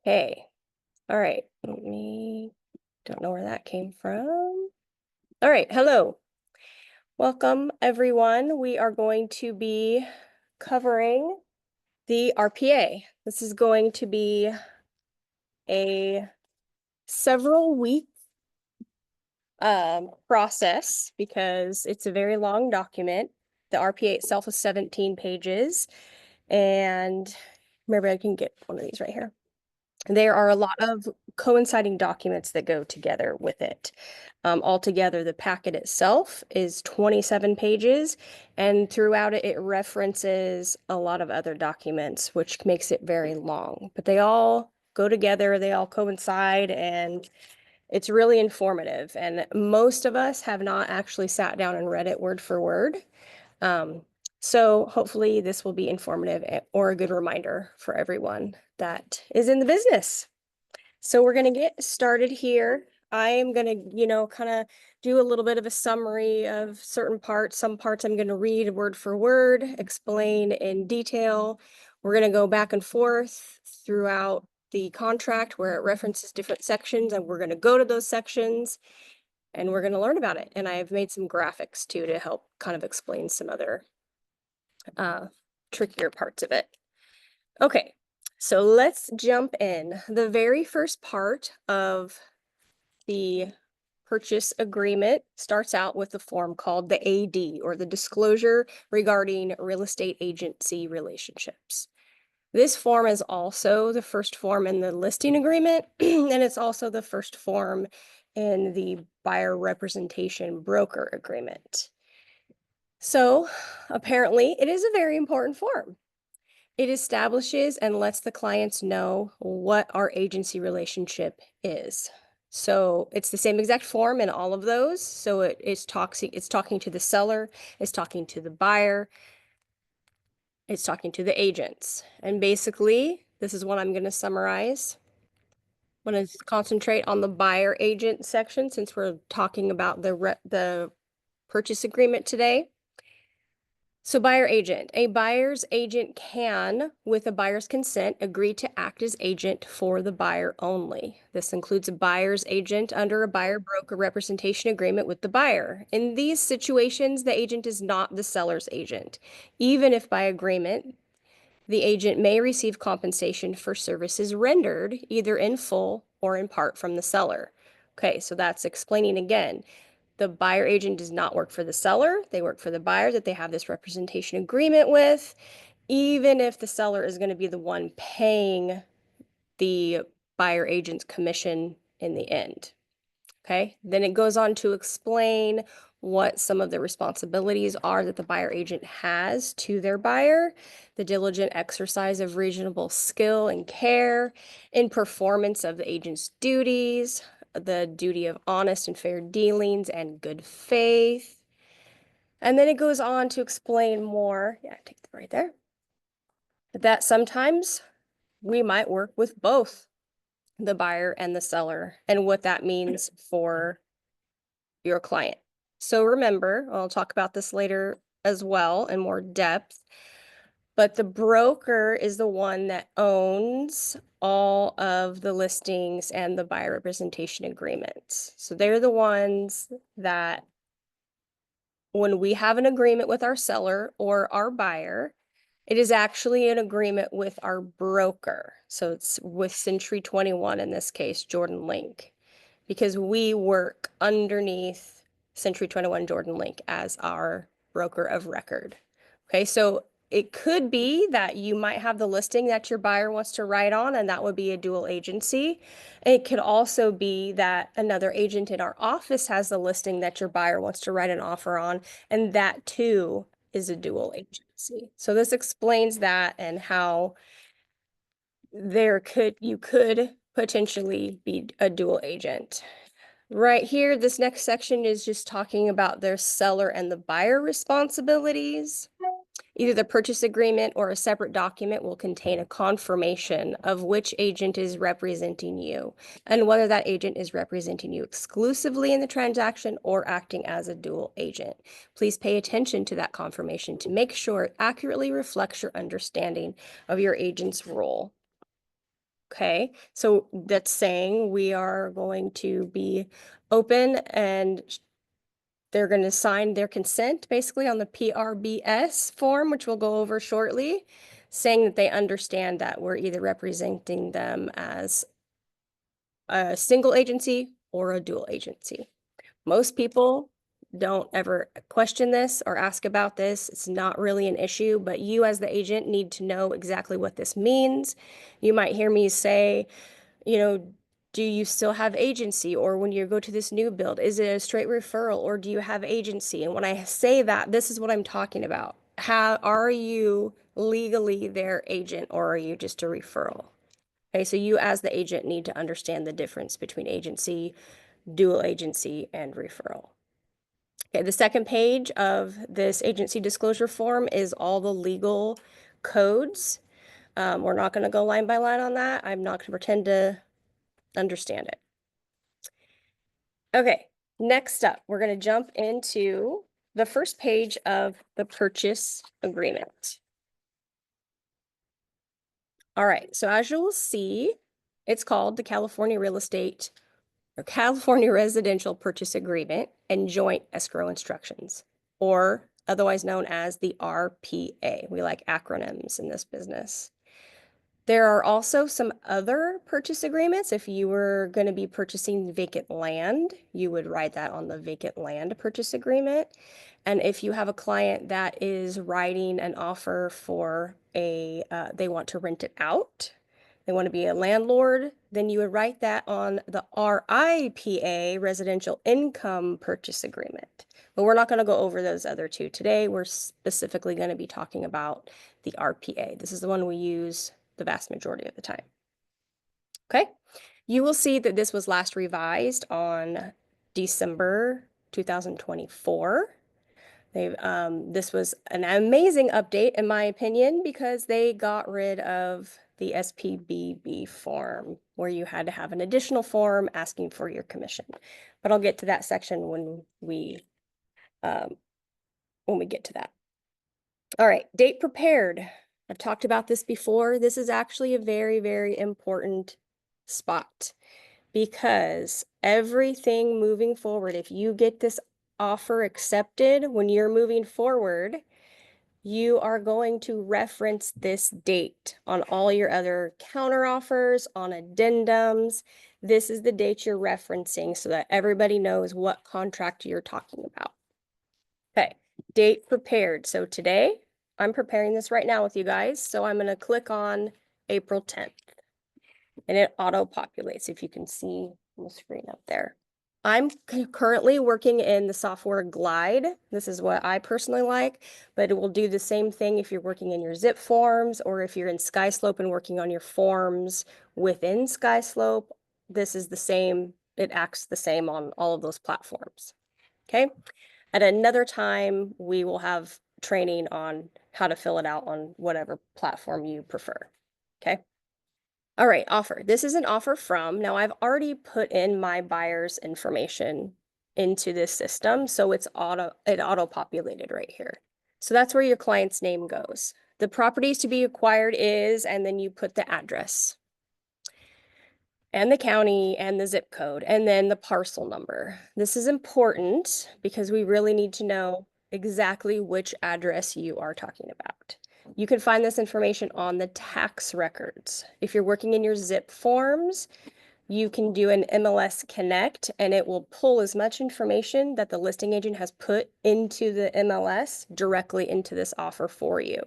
Okay. All right. Don't know where that came from. All right. Hello. Welcome, everyone. We are going to be covering the RPA. This is going to be a several week process because it's a very long document. The RPA itself is 17 pages. And maybe I can get one of these right here. There are a lot of coinciding documents that go together with it. Altogether, the packet itself is 27 pages, and throughout it, it references a lot of other documents, which makes it very long. But they all go together, they all coincide, and it's really informative. And most of us have not actually sat down and read it word for word. Um, so hopefully this will be informative or a good reminder for everyone that is in the business. So we're going to get started here. I am going to, kind of do a little bit of a summary of certain parts. Some parts I'm going to read word for word, explain in detail. We're going to go back and forth throughout the contract where it references different sections, and we're going to go to those sections and we're going to learn about it. And I've made some graphics too to help kind of explain some other trickier parts of it. Okay, so let's jump in. The very first part of the purchase agreement starts out with the form called the AD, or the Disclosure Regarding Real Estate Agency Relationships. This form is also the first form in the listing agreement, and it's also the first form in the buyer representation broker agreement. So apparently it is a very important form. It establishes and lets the clients know what our agency relationship is. So it's the same exact form in all of those. So it's talking to the seller, it's talking to the buyer, it's talking to the agents. And basically, this is what I'm going to summarize. I'm going to concentrate on the buyer agent section since we're talking about the purchase agreement today. So buyer agent, a buyer's agent can, with a buyer's consent, agree to act as agent for the buyer only. This includes a buyer's agent under a buyer broker representation agreement with the buyer. In these situations, the agent is not the seller's agent. Even if by agreement, the agent may receive compensation for services rendered either in full or in part from the seller. Okay, so that's explaining again. The buyer agent does not work for the seller. They work for the buyer that they have this representation agreement with, even if the seller is going to be the one paying the buyer agent's commission in the end. Okay, then it goes on to explain what some of the responsibilities are that the buyer agent has to their buyer, the diligent exercise of reasonable skill and care in performance of the agent's duties, the duty of honest and fair dealings and good faith. And then it goes on to explain more. Yeah, take it right there. That sometimes we might work with both the buyer and the seller and what that means for your client. So remember, I'll talk about this later as well in more depth, but the broker is the one that owns all of the listings and the buyer representation agreements. So they're the ones that when we have an agreement with our seller or our buyer, it is actually an agreement with our broker. So it's with Century 21 in this case, Jordan Link, because we work underneath Century 21 Jordan Link as our broker of record. Okay, so it could be that you might have the listing that your buyer wants to write on, and that would be a dual agency. It could also be that another agent in our office has the listing that your buyer wants to write an offer on, and that too is a dual agency. So this explains that and how you could potentially be a dual agent. Right here, this next section is just talking about their seller and the buyer responsibilities. Either the purchase agreement or a separate document will contain a confirmation of which agent is representing you and whether that agent is representing you exclusively in the transaction or acting as a dual agent. Please pay attention to that confirmation to make sure it accurately reflects your understanding of your agent's role. Okay, so that's saying we are going to be open and they're going to sign their consent basically on the PRBS form, which we'll go over shortly, saying that they understand that we're either representing them as a single agency or a dual agency. Most people don't ever question this or ask about this. It's not really an issue, but you as the agent need to know exactly what this means. You might hear me say, you know, do you still have agency? Or when you go to this new build, is it a straight referral or do you have agency? And when I say that, this is what I'm talking about. How are you legally their agent or are you just a referral? Okay, so you as the agent need to understand the difference between agency, dual agency, and referral. Okay, the second page of this agency disclosure form is all the legal codes. We're not going to go line by line on that. I'm not going to pretend to understand it. Okay, next up, we're going to jump into the first page of the purchase agreement. All right, so as you will see, it's called the California Residential Purchase Agreement and Joint Escrow Instructions, or otherwise known as the RPA. We like acronyms in this business. There are also some other purchase agreements. If you were going to be purchasing vacant land, you would write that on the vacant land purchase agreement. And if you have a client that is writing an offer for they want to rent it out, they want to be a landlord, then you would write that on the RIPA, Residential Income Purchase Agreement. But we're not going to go over those other two today. We're specifically going to be talking about the RPA. This is the one we use the vast majority of the time. Okay, you will see that this was last revised on December 2024. This was an amazing update in my opinion because they got rid of the SPBB form where you had to have an additional form asking for your commission. But I'll get to that section when we get to that. All right, date prepared. I've talked about this before. This is actually a very, very important spot because everything moving forward, if you get this offer accepted when you're moving forward, you are going to reference this date on all your other counteroffers, on addendums. This is the date you're referencing so that everybody knows what contract you're talking about. Okay, date prepared. So today, I'm preparing this right now with you guys. So I'm going to click on April 10th and it auto-populates if you can see on the screen up there. I'm currently working in the software Glide. This is what I personally like, but it will do the same thing if you're working in your zip forms or if you're in SkySlope and working on your forms within SkySlope. This is the same. It acts the same on all of those platforms. Okay. At another time, we will have training on how to fill it out on whatever platform you prefer. Okay. All right, offer. This is an offer from. Now I've already put in my buyer's information into this system, so it auto-populated right here. So that's where your client's name goes. The properties to be acquired is, and then you put the address and the county and the zip code, and then the parcel number. This is important because we really need to know exactly which address you are talking about. You can find this information on the tax records. If you're working in your zip forms, you can do an MLS Connect and it will pull as much information that the listing agent has put into the MLS directly into this offer for you.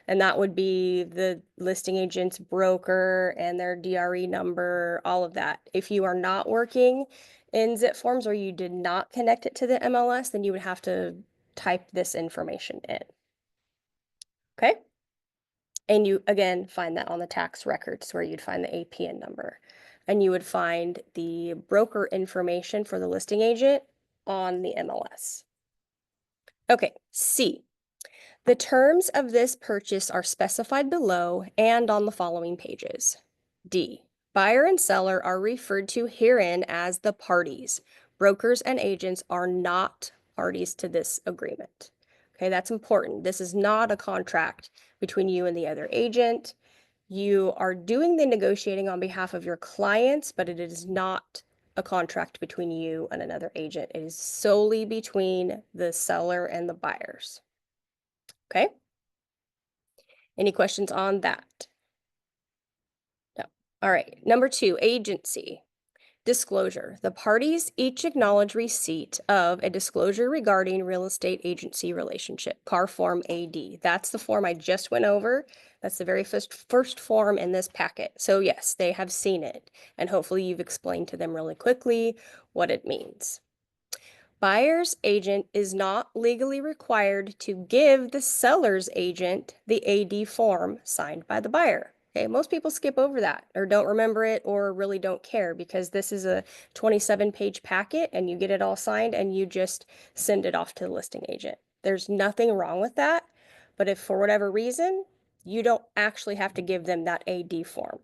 And that would be the listing agent's broker and their DRE number, all of that. If you are not working in zip forms or you did not connect it to the MLS, then you would have to type this information in. Okay? And you, again, find that on the tax records where you'd find the APN number. And you would find the broker information for the listing agent on the MLS. Okay, C. The terms of this purchase are specified below and on the following pages. D. Buyer and seller are referred to herein as the parties. Brokers and agents are not parties to this agreement. Okay, that's important. This is not a contract between you and the other agent. You are doing the negotiating on behalf of your clients, but it is not a contract between you and another agent. It is solely between the seller and the buyers. Okay? Any questions on that? No. All right. Number 2, agency. Disclosure. The parties each acknowledge receipt of a disclosure regarding real estate agency relationship, CAR Form AD. That's the form I just went over. That's the very first form in this packet. So yes, they have seen it, and hopefully you've explained to them really quickly what it means. Buyer's agent is not legally required to give the seller's agent the AD form signed by the buyer. Okay, most people skip over that or don't remember it or really don't care because this is a 27-page packet and you get it all signed and you just send it off to the listing agent. There's nothing wrong with that, but if for whatever reason, you don't actually have to give them that AD form.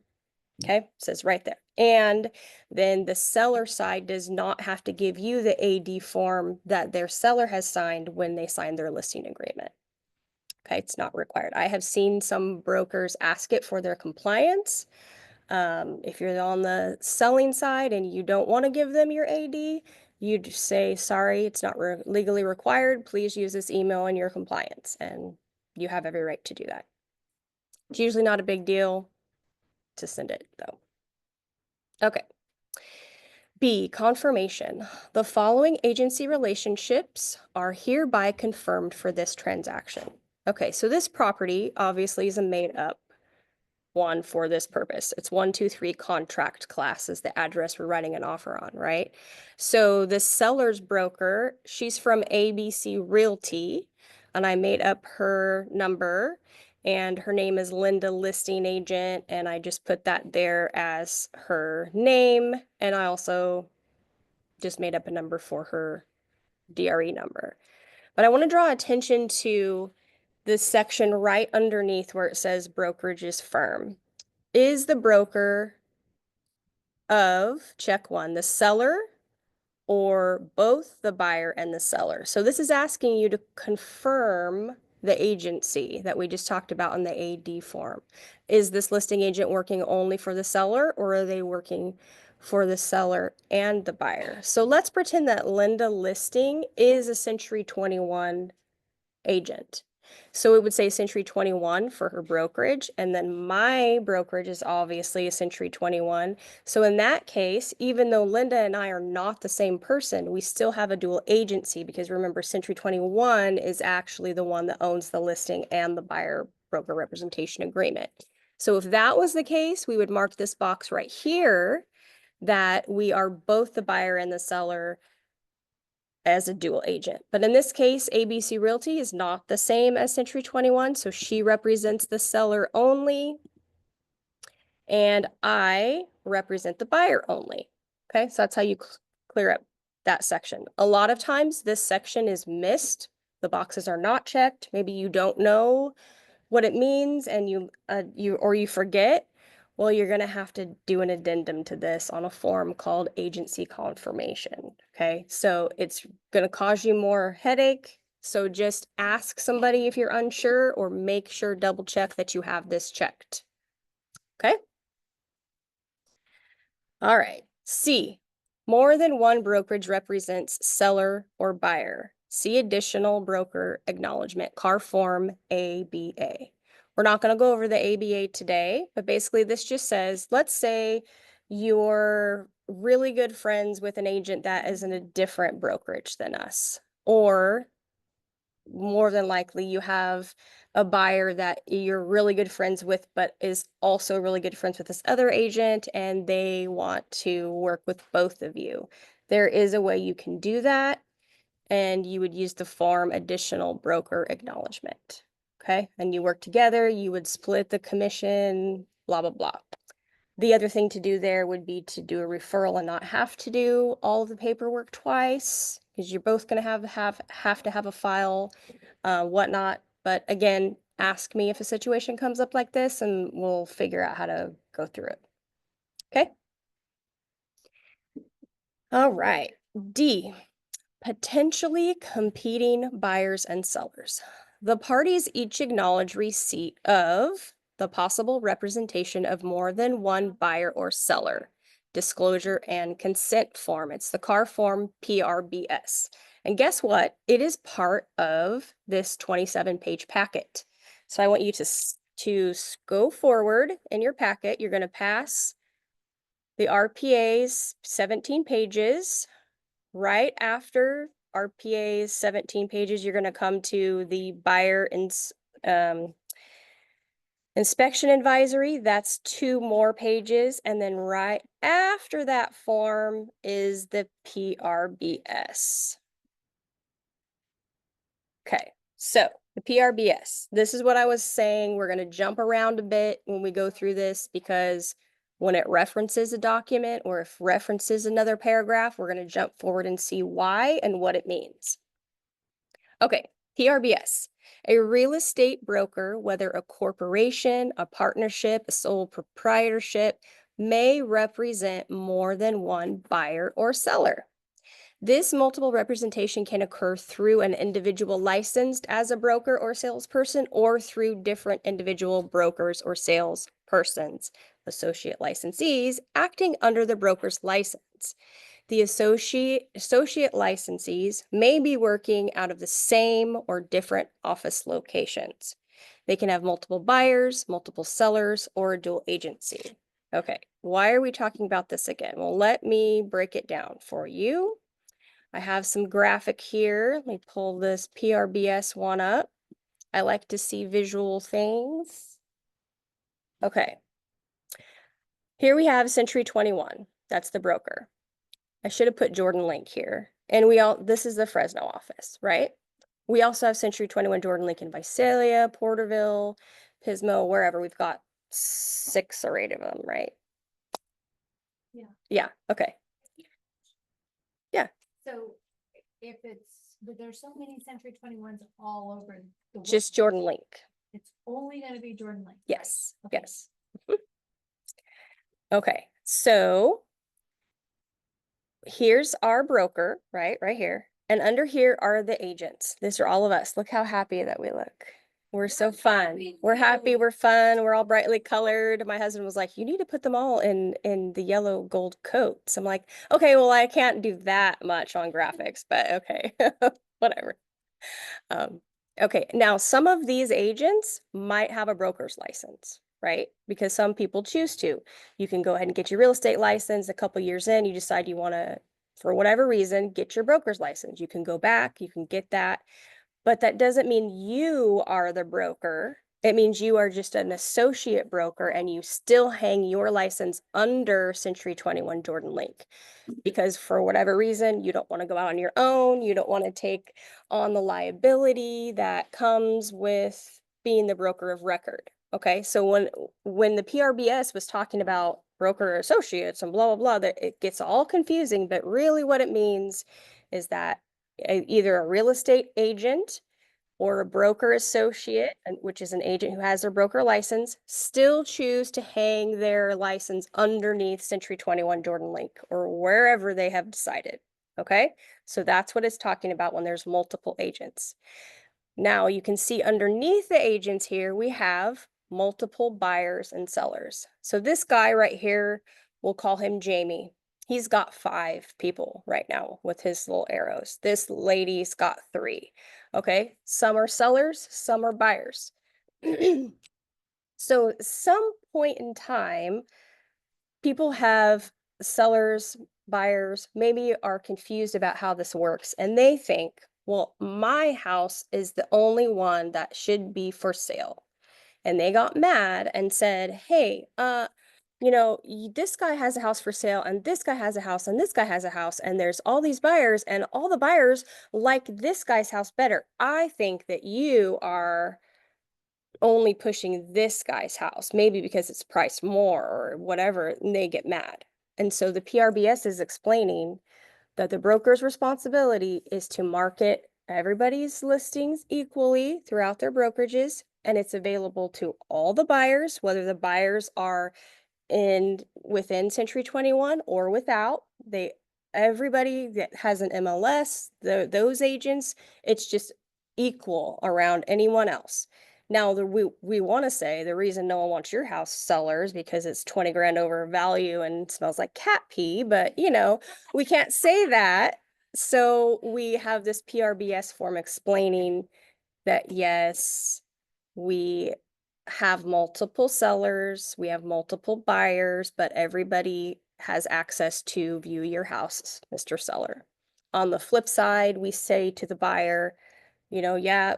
Okay, it says right there. And then the seller side does not have to give you the AD form that their seller has signed when they sign their listing agreement. Okay, it's not required. I have seen some brokers ask it for their compliance. If you're on the selling side and you don't want to give them your AD, you just say, sorry, it's not legally required. Please use this email in your compliance. And you have every right to do that. It's usually not a big deal to send it though. Okay. B, confirmation. The following agency relationships are hereby confirmed for this transaction. Okay, so this property obviously is a made up one for this purpose. It's 123 contract class is the address we're writing an offer on, right? So the seller's broker, she's from ABC Realty, and I made up her number, and her name is Linda Listing Agent, and I just put that there as her name, and I also just made up a number for her DRE number. But I want to draw attention to this section right underneath where it says brokerage's firm. Is the broker of, check one, the seller or both the buyer and the seller? So this is asking you to confirm the agency that we just talked about in the AD form. Is this listing agent working only for the seller or are they working for the seller and the buyer? So let's pretend that Linda Listing is a Century 21 agent. So it would say Century 21 for her brokerage, and then my brokerage is obviously a Century 21. So in that case, even though Linda and I are not the same person, we still have a dual agency because remember, Century 21 is actually the one that owns the listing and the buyer broker representation agreement. So if that was the case, we would mark this box right here that we are both the buyer and the seller as a dual agent. But in this case, ABC Realty is not the same as Century 21, so she represents the seller only, and I represent the buyer only. Okay, so that's how you clear up that section. A lot of times this section is missed. The boxes are not checked. Maybe you don't know what it means and you forget. Well, you're going to have to do an addendum to this on a form called agency confirmation. Okay, so it's going to cause you more headache. So just ask somebody if you're unsure or make sure double check that you have this checked. Okay. All right. C, more than one brokerage represents seller or buyer. See additional broker acknowledgement, CAR Form ABA. We're not going to go over the ABA today, but basically this just says, let's say you're really good friends with an agent that is in a different brokerage than us, or more than likely you have a buyer that you're really good friends with, but is also really good friends with this other agent and they want to work with both of you. There is a way you can do that, and you would use the form additional broker acknowledgement. Okay, and you work together, you would split the commission, blah, blah, blah. The other thing to do there would be to do a referral and not have to do all of the paperwork twice, because you're both going to have to have a file, whatnot. But again, ask me if a situation comes up like this and we'll figure out how to go through it. Okay. All right. D, potentially competing buyers and sellers. The parties each acknowledge receipt of the possible representation of more than one buyer or seller. Disclosure and consent form. It's the CAR form PRBS. And guess what? It is part of this 27-page packet. So I want you to go forward in your packet. You're going to pass the RPA's 17 pages. Right after RPA's 17 pages, you're going to come to the buyer inspection advisory. That's 2 more pages. And then right after that form is the PRBS. Okay, so the PRBS, this is what I was saying. We're going to jump around a bit when we go through this because when it references a document or if references another paragraph, we're going to jump forward and see why and what it means. Okay, PRBS. A real estate broker, whether a corporation, a partnership, a sole proprietorship, may represent more than one buyer or seller. This multiple representation can occur through an individual licensed as a broker or salesperson or through different individual brokers or salespersons, associate licensees, acting under the broker's license. The associate licensees may be working out of the same or different office locations. They can have multiple buyers, multiple sellers, or a dual agency. Okay, why are we talking about this again? Well, let me break it down for you. I have some graphic here. Let me pull this PRBS one up. I like to see visual things. Okay. Here we have Century 21. That's the broker. I should have put Jordan Link here. And this is the Fresno office, right? We also have Century 21, Jordan Link in Visalia, Porterville, Pismo, wherever. We've got 6 or 8 of them, right? Yeah. Yeah, okay. Yeah. So but there's so many Century 21s all over the world. Just Jordan Link. It's only going to be Jordan Link. Yes, right? Okay. yes. Okay, so here's our broker, right here. And under here are the agents. These are all of us. Look how happy that we look. We're so fun. We're happy, we're fun, we're all brightly colored. My husband was like, you need to put them all in the yellow gold coats. I'm like, okay, well, I can't do that much on graphics, but okay, whatever. Okay, now some of these agents might have a broker's license, right? Because some people choose to. You can go ahead and get your real estate license. A couple years in, you decide you want to, for whatever reason, get your broker's license. You can go back, you can get that. But that doesn't mean you are the broker. It means you are just an associate broker and you still hang your license under Century 21 Jordan Link. Because for whatever reason, you don't want to go out on your own. You don't want to take on the liability that comes with being the broker of record. Okay, so when the PRBS was talking about broker associates and blah, blah, blah, that it gets all confusing, but really what it means is that either a real estate agent or a broker associate, which is an agent who has their broker license, still choose to hang their license underneath Century 21 Jordan Link or wherever they have decided. Okay, so that's what it's talking about when there's multiple agents. Now you can see underneath the agents here, we have multiple buyers and sellers. So this guy right here, we'll call him Jamie. He's got 5 people right now with his little arrows. This lady's got 3. Okay, some are sellers, some are buyers. So some point in time, people have sellers, buyers, maybe are confused about how this works. And they think, well, my house is the only one that should be for sale. And they got mad and said, hey, this guy has a house for sale and this guy has a house and this guy has a house and there's all these buyers and all the buyers like this guy's house better. I think that you are only pushing this guy's house, maybe because it's priced more or whatever, and they get mad. And so the PRBS is explaining that the broker's responsibility is to market everybody's listings equally throughout their brokerages, and it's available to all the buyers, whether the buyers are within Century 21 or without. Everybody that has an MLS, those agents, it's just equal around anyone else. Now, we want to say the reason no one wants your house sellers because it's 20 grand over value and smells like cat pee, but we can't say that. So we have this PRBS form explaining that yes, we have multiple sellers, we have multiple buyers, but everybody has access to view your house, Mr. Seller. On the flip side, we say to the buyer, yeah,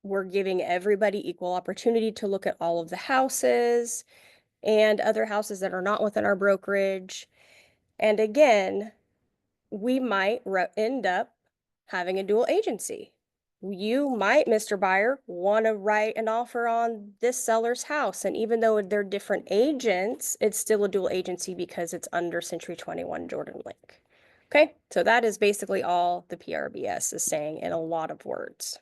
we're giving everybody equal opportunity to look at all of the houses and other houses that are not within our brokerage. And again, we might end up having a dual agency. You might, Mr. Buyer, want to write an offer on this seller's house. And even though they're different agents, it's still a dual agency because it's under Century 21 Jordan Lake. Okay, so that is basically all the PRBS is saying in a lot of words.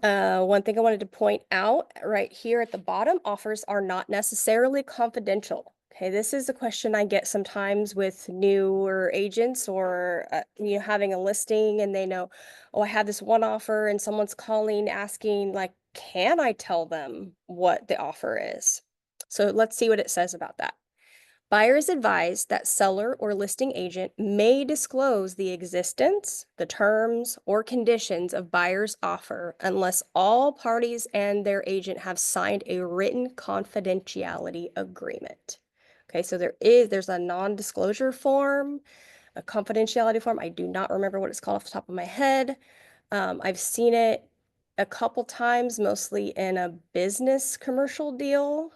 One thing I wanted to point out right here at the bottom, offers are not necessarily confidential. Okay, this is a question I get sometimes with newer agents or having a listing and they know, oh, I have this one offer and someone's calling asking like, can I tell them what the offer is? So let's see what it says about that. Buyers advise that seller or listing agent may disclose the existence, the terms, or conditions of buyer's offer unless all parties and their agent have signed a written confidentiality agreement. Okay, so there's a non-disclosure form, a confidentiality form. I do not remember what it's called off the top of my head. I've seen it a couple times, mostly in a business commercial deal.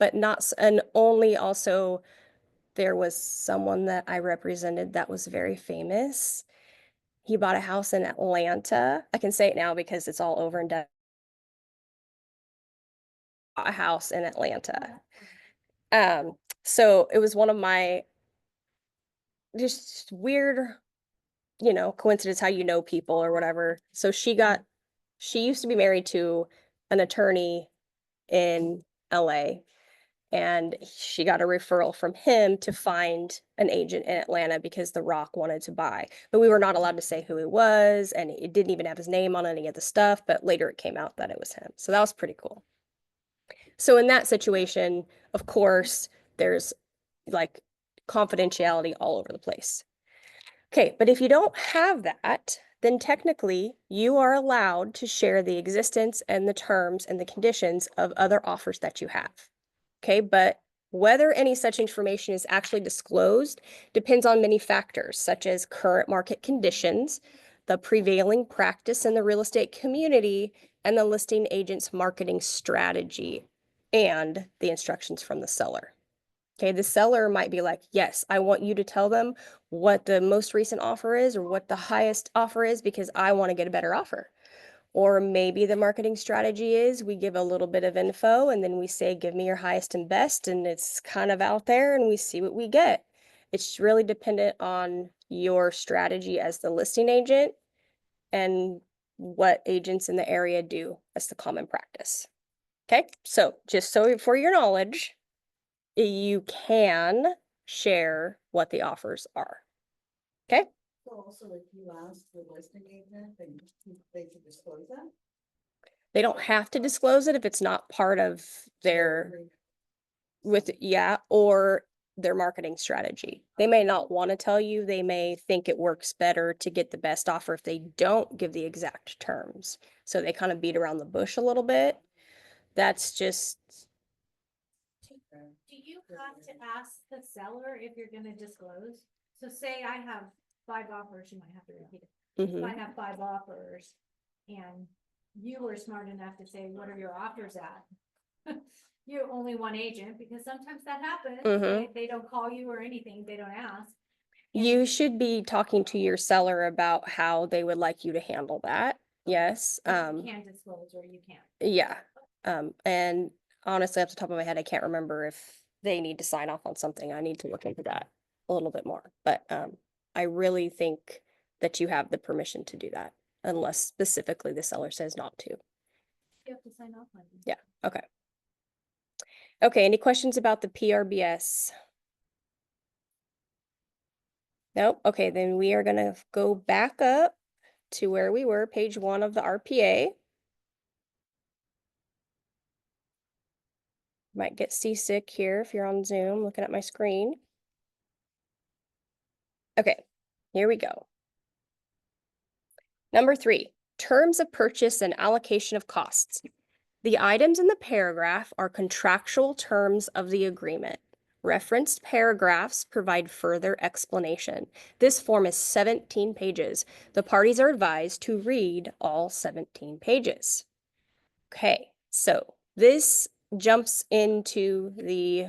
But not, and only also there was someone that I represented that was very famous. He bought a house in Atlanta. I can say it now because it's all over and done. A house in Atlanta. So it was one of my just weird, coincidence how people or whatever. So she used to be married to an attorney in LA. And she got a referral from him to find an agent in Atlanta because The Rock wanted to buy. But we were not allowed to say who he was, and it didn't even have his name on any of the stuff, but later it came out that it was him. So that was pretty cool. So in that situation, of course, there's like confidentiality all over the place. Okay, but if you don't have that, then technically you are allowed to share the existence and the terms and the conditions of other offers that you have. Okay, but whether any such information is actually disclosed depends on many factors, such as current market conditions, the prevailing practice in the real estate community, and the listing agent's marketing strategy, and the instructions from the seller. Okay, the seller might be like, yes, I want you to tell them what the most recent offer is or what the highest offer is because I want to get a better offer. Or maybe the marketing strategy is we give a little bit of info and then we say, give me your highest and best. And it's kind of out there and we see what we get. It's really dependent on your strategy as the listing agent and what agents in the area do as the common practice. Okay, so just so for your knowledge, you can share what the offers are. Okay, So also, if you ask the listing agent, then they can disclose that? they don't have to disclose it if it's not part of their or their marketing strategy. They may not want to tell you, they may think it works better to get the best offer if they don't give the exact terms. So they kind of beat around the bush a little bit. That's just, Do you have to ask the seller if you're gonna disclose? So say I have 5 offers, you might have to repeat it. If I have 5 offers and you were smart enough to say, what are your offers at? You're only one agent because sometimes that happens. They don't call you or anything. They don't ask. You should be talking to your seller about how they would like you to handle that. Yes. You can disclose or you can't. Yeah. And honestly, off the top of my head, I can't remember if they need to sign off on something. I need to look into that a little bit more. But I really think that you have the permission to do that unless specifically the seller says not to. You have to sign off on it. Yeah. Okay. Okay. Any questions about the PRBS? Nope. Okay. Then we are going to go back up to where we were, page 1 of the RPA. Might get seasick here if you're on Zoom looking at my screen. Okay, here we go. Number 3, terms of purchase and allocation of costs. The items in the paragraph are contractual terms of the agreement. Referenced paragraphs provide further explanation. This form is 17 pages. The parties are advised to read all 17 pages. Okay, so this jumps into the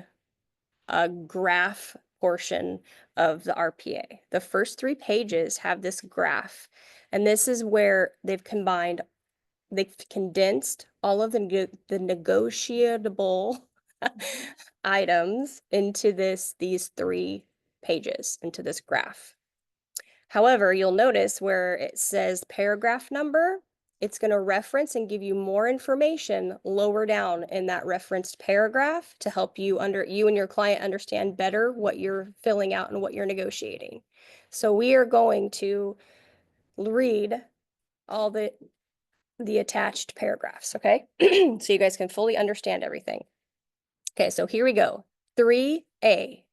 graph portion of the RPA. The first 3 pages have this graph, and this is where they've condensed all of the negotiable items into these 3 pages, into this graph. However, you'll notice where it says paragraph number, it's going to reference and give you more information lower down in that referenced paragraph to help you and your client understand better what you're filling out and what you're negotiating. So we are going to read all the attached paragraphs, okay? So you guys can fully understand everything. Okay, so here we go. 3A,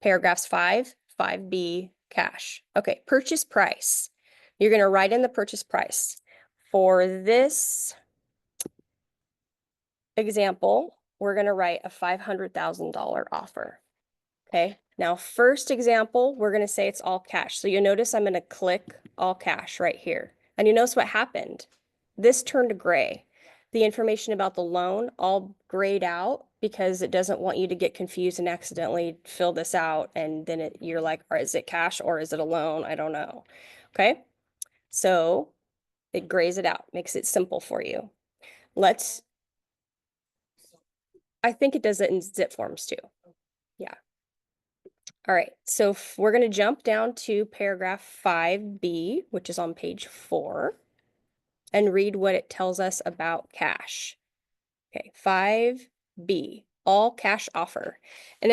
paragraphs 5, 5B, cash. Okay, purchase price. You're going to write in the purchase price. For this example, we're going to write a $500,000 offer. Okay, now first example, we're going to say it's all cash. So you'll notice I'm going to click all cash right here. And you notice what happened. This turned gray. The information about the loan all grayed out because it doesn't want you to get confused and accidentally fill this out. And then you're like, is it cash or is it a loan? I don't know. Okay, so it grays it out, makes it simple for you. I think it does it in zip forms too. Yeah. All right, so we're going to jump down to paragraph 5B, which is on page 4, and read what it tells us about cash. Okay, 5B, all cash offer. And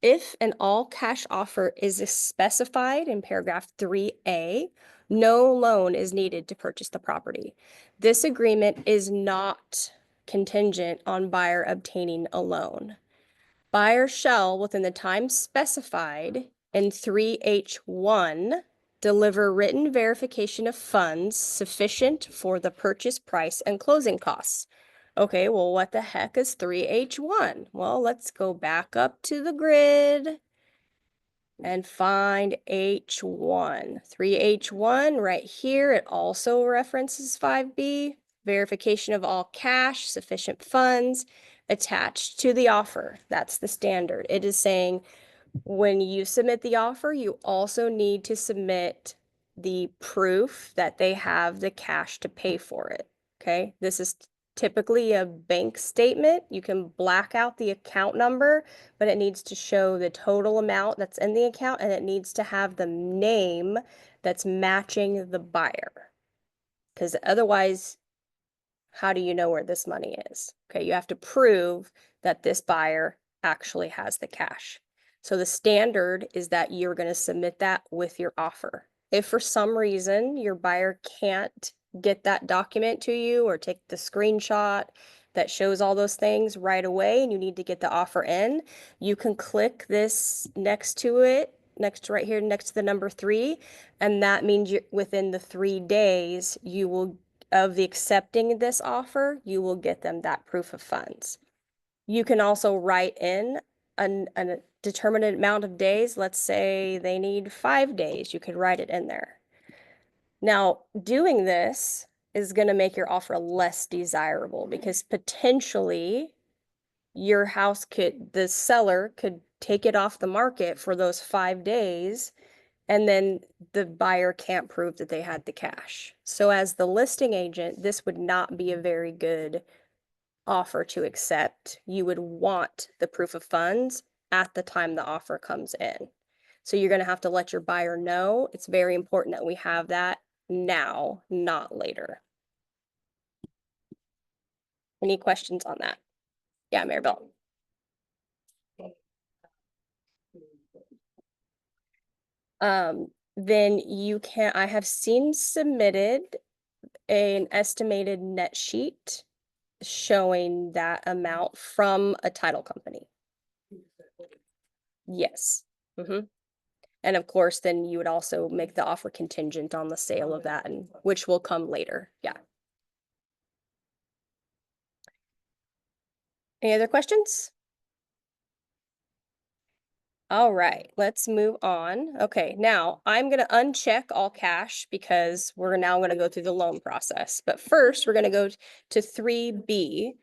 if an all cash offer is specified in paragraph 3A, no loan is needed to purchase the property. This agreement is not contingent on buyer obtaining a loan. Buyer shall, within the time specified in 3H1, deliver written verification of funds sufficient for the purchase price and closing costs. Okay, well, what the heck is 3H1? Well, let's go back up to the grid and find H1. 3H1 right here, it also references 5B, verification of all cash, sufficient funds attached to the offer. That's the standard. It is saying when you submit the offer, you also need to submit the proof that they have the cash to pay for it. Okay, this is typically a bank statement. You can black out the account number, but it needs to show the total amount that's in the account, and it needs to have the name that's matching the buyer. Because otherwise, how do you know where this money is? Okay, you have to prove that this buyer actually has the cash. So the standard is that you're going to submit that with your offer. If for some reason your buyer can't get that document to you or take the screenshot that shows all those things right away and you need to get the offer in, you can click this next to it, right here next to the number 3, and that means within the 3 days you will of the accepting this offer, you will get them that proof of funds. You can also write in a determined amount of days. Let's say they need 5 days. You could write it in there. Now, doing this is going to make your offer less desirable because potentially the seller could take it off the market for those 5 days, and then the buyer can't prove that they had the cash. So as the listing agent, this would not be a very good offer to accept. You would want the proof of funds at the time the offer comes in. So you're going to have to let your buyer know. It's very important that we have that now, not later. Any questions on that? Yeah, Maribel. then I have seen submitted an estimated net sheet showing that amount from a title company. Yes. And of course, then you would also make the offer contingent on the sale of that, and which will come later. Yeah. Any other questions? All right, let's move on. Okay, now I'm gonna uncheck all cash because we're now gonna go through the loan process. But first, we're gonna go to 3B.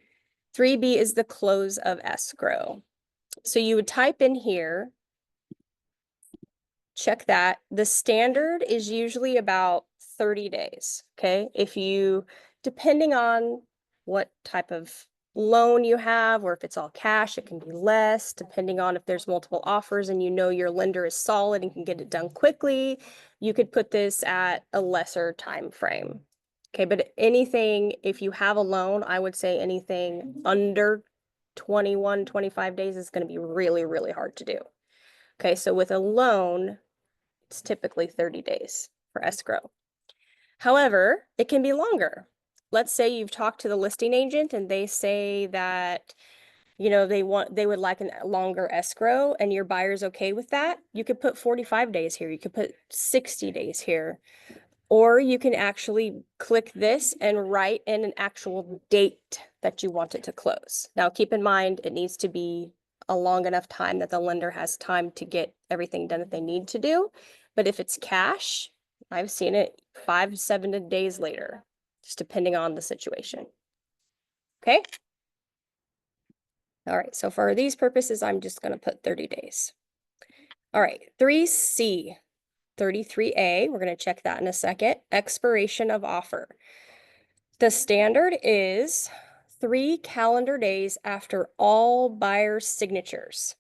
3B is the close of escrow. So you would type in here, check that. The standard is usually about 30 days, okay? Depending on what type of loan you have, or if it's all cash, it can be less, depending on if there's multiple offers and you know your lender is solid and can get it done quickly, you could put this at a lesser time frame. Okay, but anything, if you have a loan, I would say anything under 21, 25 days is going to be really, really hard to do. Okay, so with a loan, it's typically 30 days for escrow. However, it can be longer. Let's say you've talked to the listing agent and they say that, they would like a longer escrow and your buyer's okay with that. You could put 45 days here. You could put 60 days here. Or you can actually click this and write in an actual date that you want it to close. Now, keep in mind, it needs to be a long enough time that the lender has time to get everything done that they need to do. But if it's cash, I've seen it 5 to 7 days later, just depending on the situation. Okay? All right, so for these purposes, I'm just going to put 30 days. All right, 3C. 33A, we're going to check that in a second. Expiration of offer. The standard is 3 calendar days after all buyers' signatures.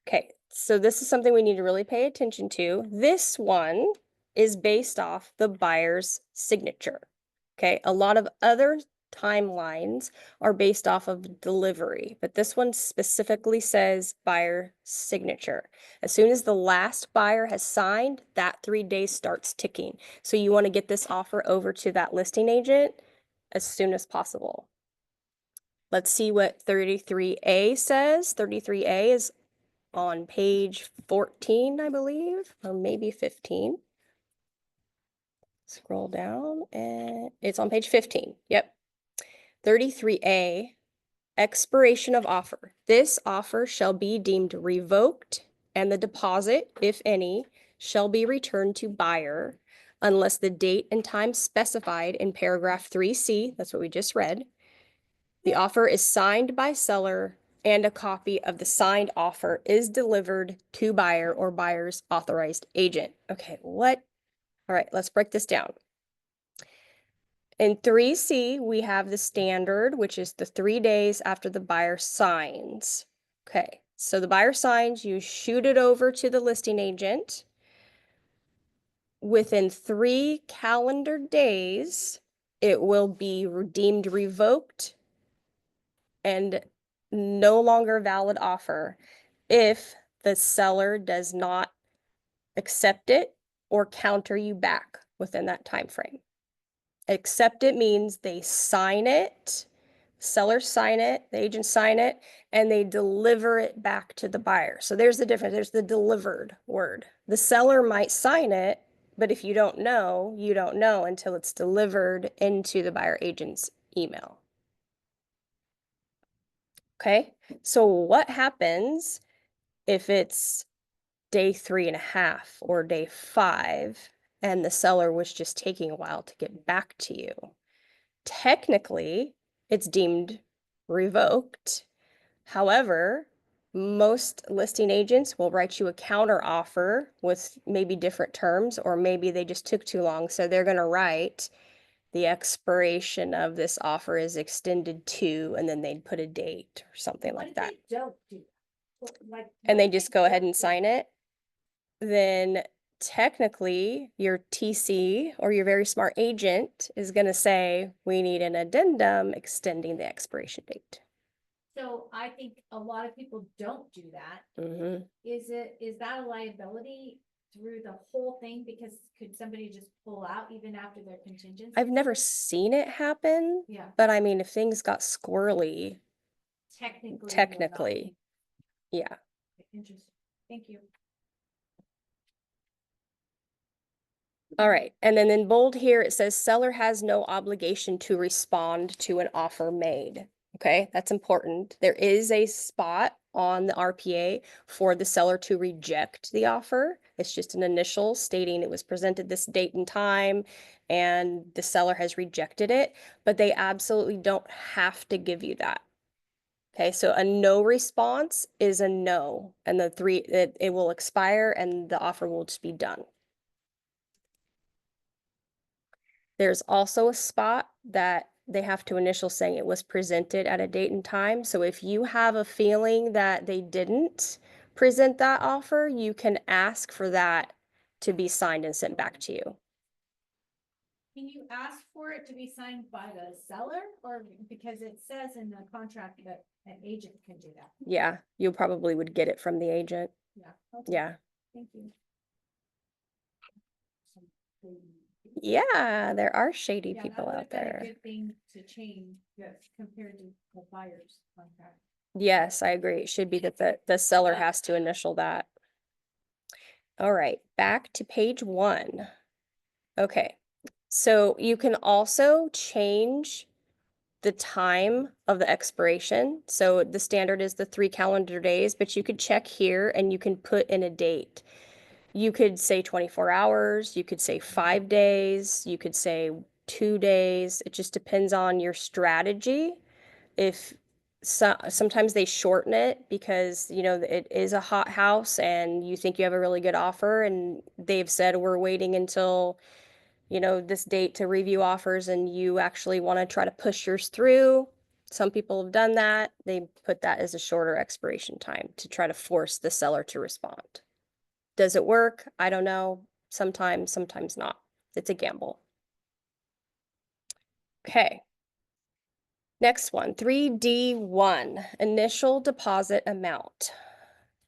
Okay, so this is something we need to really pay attention to. This one is based off the buyer's signature. Okay, a lot of other timelines are based off of delivery, but this one specifically says buyer signature. As soon as the last buyer has signed, that 3 days starts ticking. So you want to get this offer over to that listing agent as soon as possible. Let's see what 33A says. 33A is on page 14, I believe, or maybe 15. Scroll down and it's on page 15. Yep. 33A, expiration of offer. This offer shall be deemed revoked and the deposit, if any, shall be returned to buyer unless the date and time specified in paragraph 3C, that's what we just read, the offer is signed by seller and a copy of the signed offer is delivered to buyer or buyer's authorized agent. Okay, what? All right, let's break this down. In 3C, we have the standard, which is the 3 days after the buyer signs. Okay, so the buyer signs, you shoot it over to the listing agent. Within 3 calendar days, it will be deemed revoked and no longer valid offer if the seller does not accept it or counter you back within that time frame. Accept it means they sign it, sellers sign it, the agents sign it, and they deliver it back to the buyer. So there's the difference. There's the delivered word. The seller might sign it, but if you don't know, you don't know until it's delivered into the buyer agent's email. Okay, so what happens if it's day 3.5 or day 5 and the seller was just taking a while to get back to you? Technically, it's deemed revoked. However, most listing agents will write you a counter offer with maybe different terms, or maybe they just took too long. So they're going to write the expiration of this offer is extended to, and then they'd put a date or something like that. Don't do that. Like. And they just go ahead and sign it. Then technically your TC or your very smart agent is going to say, we need an addendum extending the expiration date. So I think a lot of people don't do that. Mm-hmm. Is that a liability through the whole thing? Because could somebody just pull out even after their contingency? I've never seen it happen, Yeah, but I mean, if things got squirrely, technically. you're not. technically, yeah. Interesting. Thank you. All right, and then in bold here, it says seller has no obligation to respond to an offer made. Okay, that's important. There is a spot on the RPA for the seller to reject the offer. It's just an initial stating it was presented this date and time, and the seller has rejected it, but they absolutely don't have to give you that. Okay, so a no response is a no, and it will expire and the offer will just be done. There's also a spot that they have to initial saying it was presented at a date and time. So if you have a feeling that they didn't present that offer, you can ask for that to be signed and sent back to you. Can you ask for it to be signed by the seller, or because it says in the contract that an agent can do that? Yeah, you probably would get it from the agent. Yeah. Okay. Yeah. Thank you. Yeah, there are shady Yeah, people that would out have been a there. good thing to change, yes, compared to the buyer's contract. Yes, I agree. It should be that the seller has to initial that. All right, back to page 1. Okay, so you can also change the time of the expiration. So the standard is the 3 calendar days, but you could check here and you can put in a date. You could say 24 hours, you could say 5 days, you could say 2 days. It just depends on your strategy. If sometimes they shorten it because, you know, it is a hot house and you think you have a really good offer and they've said we're waiting until, you know, this date to review offers and you actually want to try to push yours through. Some people have done that. They put that as a shorter expiration time to try to force the seller to respond. Does it work? I don't know. Sometimes, sometimes not. It's a gamble. Okay. Next one, 3D1, initial deposit amount.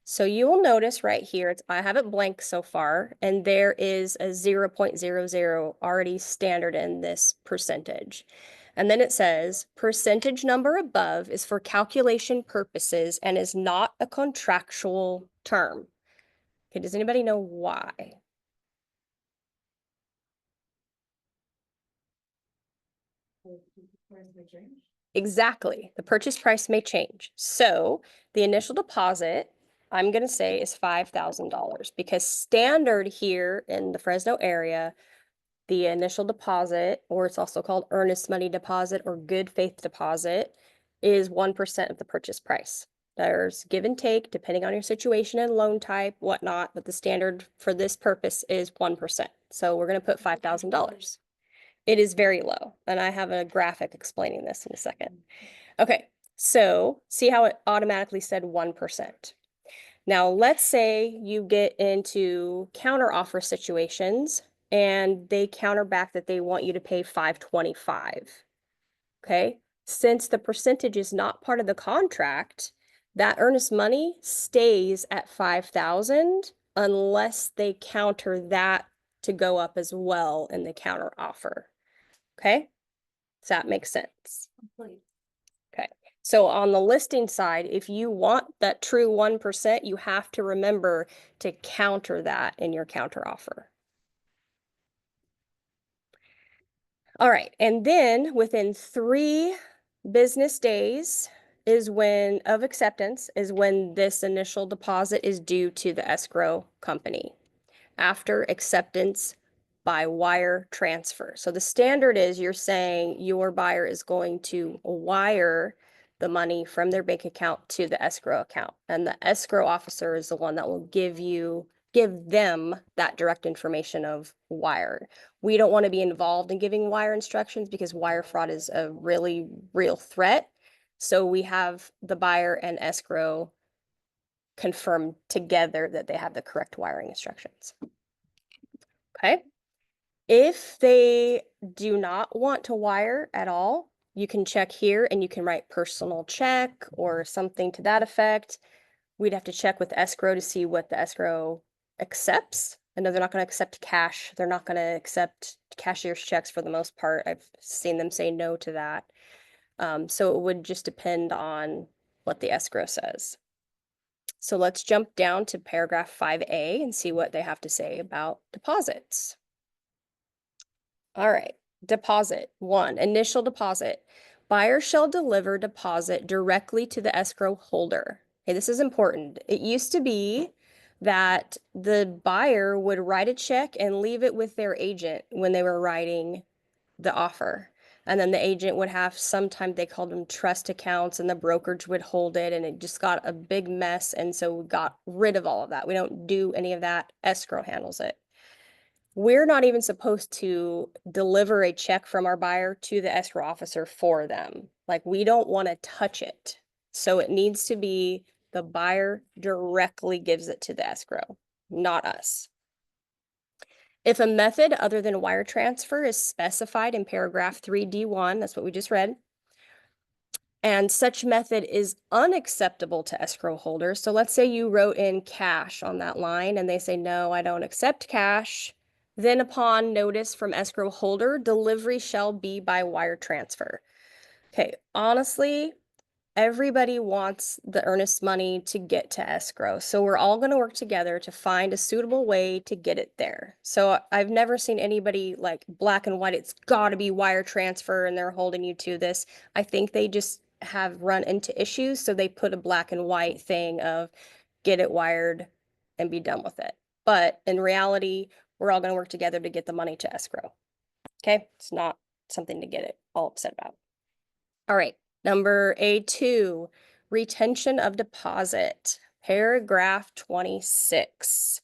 So you will notice right here, I have it blank so far, and there is a 0.00 already standard in this percentage. And then it says, percentage number above is for calculation purposes and is not a contractual term. Okay, does anybody know why? Exactly. The purchase price may change. So the initial deposit, I'm going to say, is $5,000 because standard here in the Fresno area, the initial deposit, or it's also called earnest money deposit or good faith deposit, is 1% of the purchase price. There's give and take depending on your situation and loan type, whatnot, but the standard for this purpose is 1%. So we're going to put $5,000. It is very low, and I have a graphic explaining this in a second. Okay, so see how it automatically said 1%. Now, let's say you get into counter offer situations and they counter back that they want you to pay $525. Okay, since the percentage is not part of the contract, that earnest money stays at 5,000 unless they counter that to go up as well in the counter offer. Okay, does that make sense? Complete. Okay, so on the listing side, if you want that true 1%, you have to remember to counter that in your counter offer. All right, and then within 3 business days of acceptance is when this initial deposit is due to the escrow company after acceptance by wire transfer. So the standard is you're saying your buyer is going to wire the money from their bank account to the escrow account. And the escrow officer is the one that will give them that direct information of wire. We don't want to be involved in giving wire instructions because wire fraud is a really real threat. So we have the buyer and escrow confirm together that they have the correct wiring instructions. Okay. If they do not want to wire at all, you can check here and you can write personal check or something to that effect. We'd have to check with escrow to see what the escrow accepts. I know they're not gonna accept cash. They're not gonna accept cashier's checks for the most part. I've seen them say no to that. So it would just depend on what the escrow says. So let's jump down to paragraph 5A and see what they have to say about deposits. All right, deposit. 1, initial deposit. Buyer shall deliver deposit directly to the escrow holder. Okay, this is important. It used to be that the buyer would write a check and leave it with their agent when they were writing the offer. And then the agent would have, sometimes they called them trust accounts, and the brokerage would hold it, and it just got a big mess. And so we got rid of all of that. We don't do any of that. Escrow handles it. We're not even supposed to deliver a check from our buyer to the escrow officer for them. Like, we don't want to touch it. So it needs to be the buyer directly gives it to the escrow, not us. If a method other than wire transfer is specified in paragraph 3D1, that's what we just read, and such method is unacceptable to escrow holders. So let's say you wrote in cash on that line and they say, no, I don't accept cash. Then upon notice from escrow holder, delivery shall be by wire transfer. Okay, honestly, everybody wants the earnest money to get to escrow. So we're all going to work together to find a suitable way to get it there. So I've never seen anybody like black and white, it's got to be wire transfer and they're holding you to this. I think they just have run into issues. So they put a black and white thing of get it wired and be done with it. But in reality, we're all going to work together to get the money to escrow. Okay, it's not something to get it all upset about. All right, number A2, retention of deposit, paragraph 26.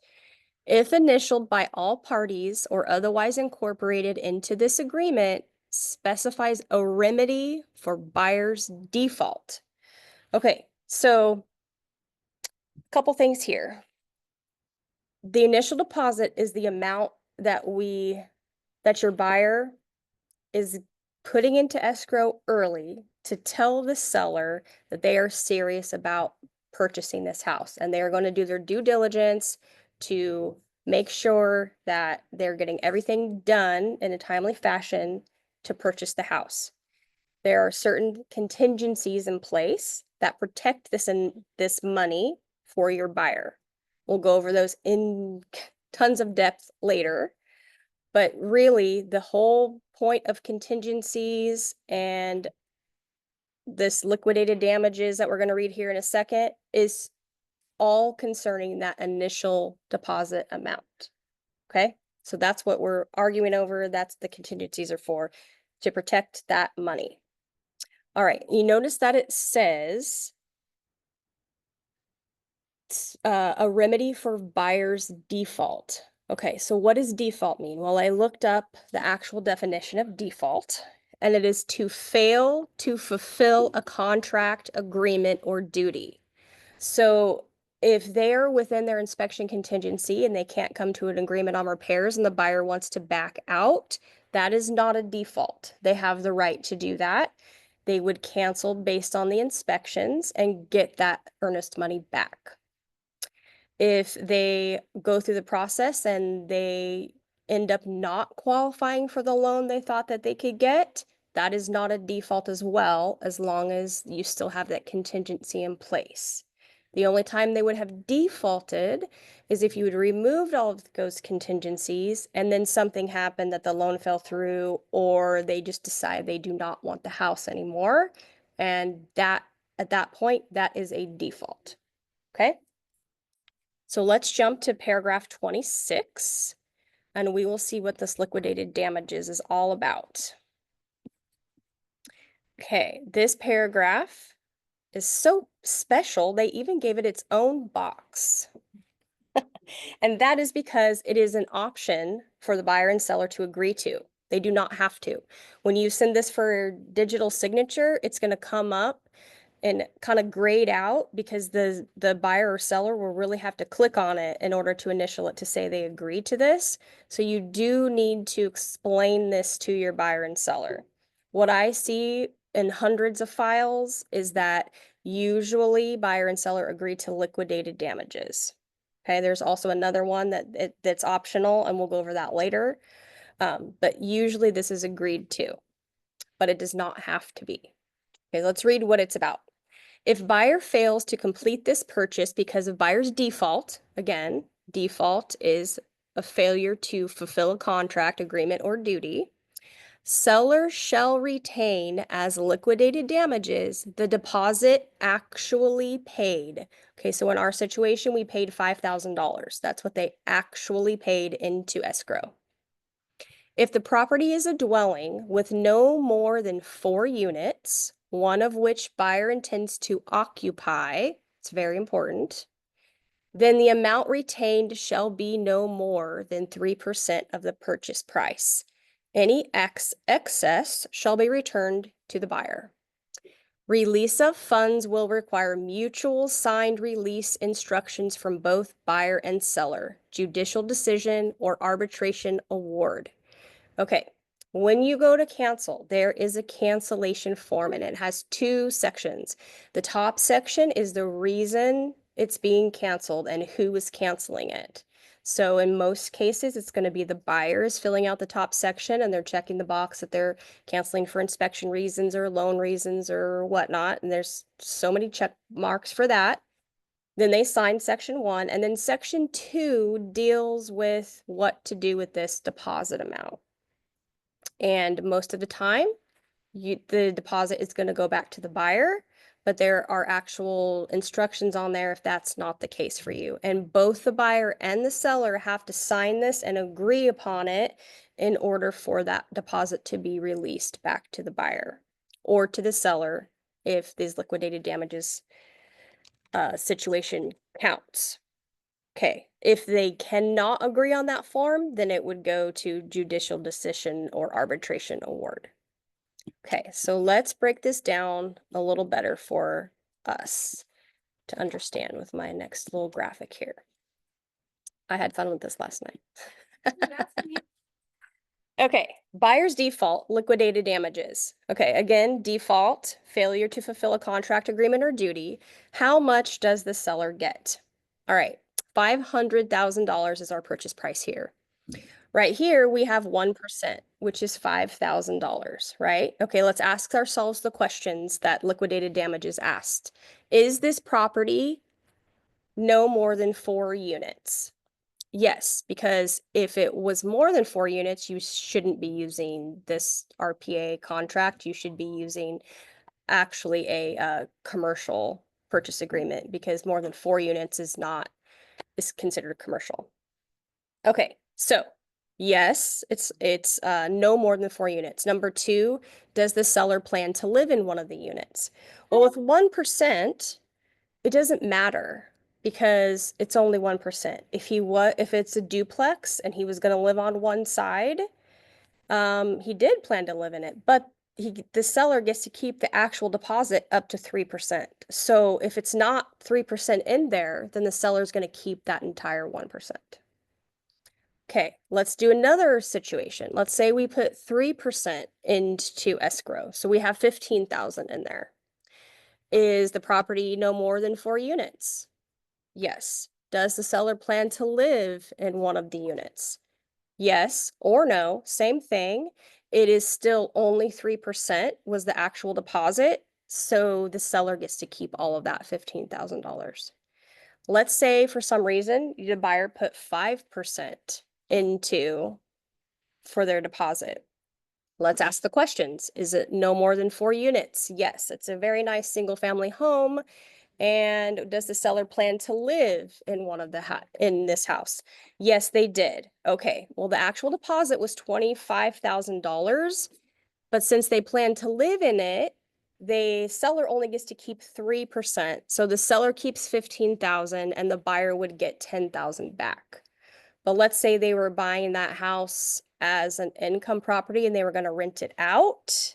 If initialed by all parties or otherwise incorporated into this agreement, specifies a remedy for buyer's default. Okay, so a couple things here. The initial deposit is the amount that your buyer is putting into escrow early to tell the seller that they are serious about purchasing this house, and they are going to do their due diligence to make sure that they're getting everything done in a timely fashion to purchase the house. There are certain contingencies in place that protect this money for your buyer. We'll go over those in tons of depth later. But really, the whole point of contingencies and this liquidated damages that we're going to read here in a second is all concerning that initial deposit amount. Okay, so that's what we're arguing over. That's the contingencies are for, to protect that money. All right, you notice that it says a remedy for buyer's default. Okay, so what does default mean? Well, I looked up the actual definition of default, and it is to fail to fulfill a contract, agreement, or duty. So if they're within their inspection contingency and they can't come to an agreement on repairs and the buyer wants to back out, that is not a default. They have the right to do that. They would cancel based on the inspections and get that earnest money back. If they go through the process and they end up not qualifying for the loan they thought that they could get, that is not a default as well, as long as you still have that contingency in place. The only time they would have defaulted is if you had removed all of those contingencies and then something happened that the loan fell through, or they just decide they do not want the house anymore. And that, at that point, that is a default. Okay? So let's jump to paragraph 26, and we will see what this liquidated damages is all about. Okay, this paragraph is so special, they even gave it its own box. And that is because it is an option for the buyer and seller to agree to. They do not have to. When you send this for digital signature, it's going to come up and kind of grayed out because the buyer or seller will really have to click on it in order to initial it to say they agree to this. So you do need to explain this to your buyer and seller. What I see in hundreds of files is that usually buyer and seller agree to liquidated damages. Okay, there's also another one that's optional, and we'll go over that later. But usually this is agreed to, but it does not have to be. Okay, let's read what it's about. If buyer fails to complete this purchase because of buyer's default, again, default is a failure to fulfill a contract, agreement, or duty, seller shall retain as liquidated damages the deposit actually paid. Okay, so in our situation, we paid $5,000. That's what they actually paid into escrow. If the property is a dwelling with no more than 4 units, one of which buyer intends to occupy, it's very important, then the amount retained shall be no more than 3% of the purchase price. Any excess shall be returned to the buyer. Release of funds will require mutual signed release instructions from both buyer and seller, judicial decision, or arbitration award. Okay, when you go to cancel, there is a cancellation form and it has 2 sections. The top section is the reason it's being canceled and who is canceling it. So in most cases, it's going to be the buyer is filling out the top section and they're checking the box that they're canceling for inspection reasons or loan reasons or whatnot. And there's so many check marks for that. Then they sign section 1, and then section 2 deals with what to do with this deposit amount. And most of the time, the deposit is going to go back to the buyer, but there are actual instructions on there if that's not the case for you. And both the buyer and the seller have to sign this and agree upon it in order for that deposit to be released back to the buyer or to the seller if these liquidated damages situation counts. Okay, if they cannot agree on that form, then it would go to judicial decision or arbitration award. Okay, so let's break this down a little better for us to understand with my next little graphic here. I had fun with this last night. That's neat. Okay, buyer's default, liquidated damages. Okay, again, default, failure to fulfill a contract, agreement, or duty. How much does the seller get? All right, $500,000 is our purchase price here. Right here, we have 1%, which is $5,000, right? Okay, let's ask ourselves the questions that liquidated damages asked. Is this property no more than 4 units? Yes, because if it was more than 4 units, you shouldn't be using this RPA contract. You should be using actually a commercial purchase agreement because more than 4 units is considered commercial. Okay, so yes, it's no more than 4 units. Number 2, does the seller plan to live in one of the units? Well, with 1%, it doesn't matter because it's only 1%. If it's a duplex and he was going to live on one side, he did plan to live in it, but the seller gets to keep the actual deposit up to 3%. So if it's not 3% in there, then the seller's going to keep that entire 1%. Okay, let's do another situation. Let's say we put 3% into escrow. So we have 15,000 in there. Is the property no more than 4 units? Yes. Does the seller plan to live in one of the units? Yes or no, same thing. It is still only 3% was the actual deposit. So the seller gets to keep all of that $15,000. Let's say for some reason the buyer put 5% into for their deposit. Let's ask the questions. Is it no more than 4 units? Yes, it's a very nice single family home. And does the seller plan to live in one of in this house? Yes, they did. Okay, well, the actual deposit was $25,000, but since they plan to live in it, the seller only gets to keep 3%. So the seller keeps 15,000 and the buyer would get 10,000 back. But let's say they were buying that house as an income property and they were going to rent it out,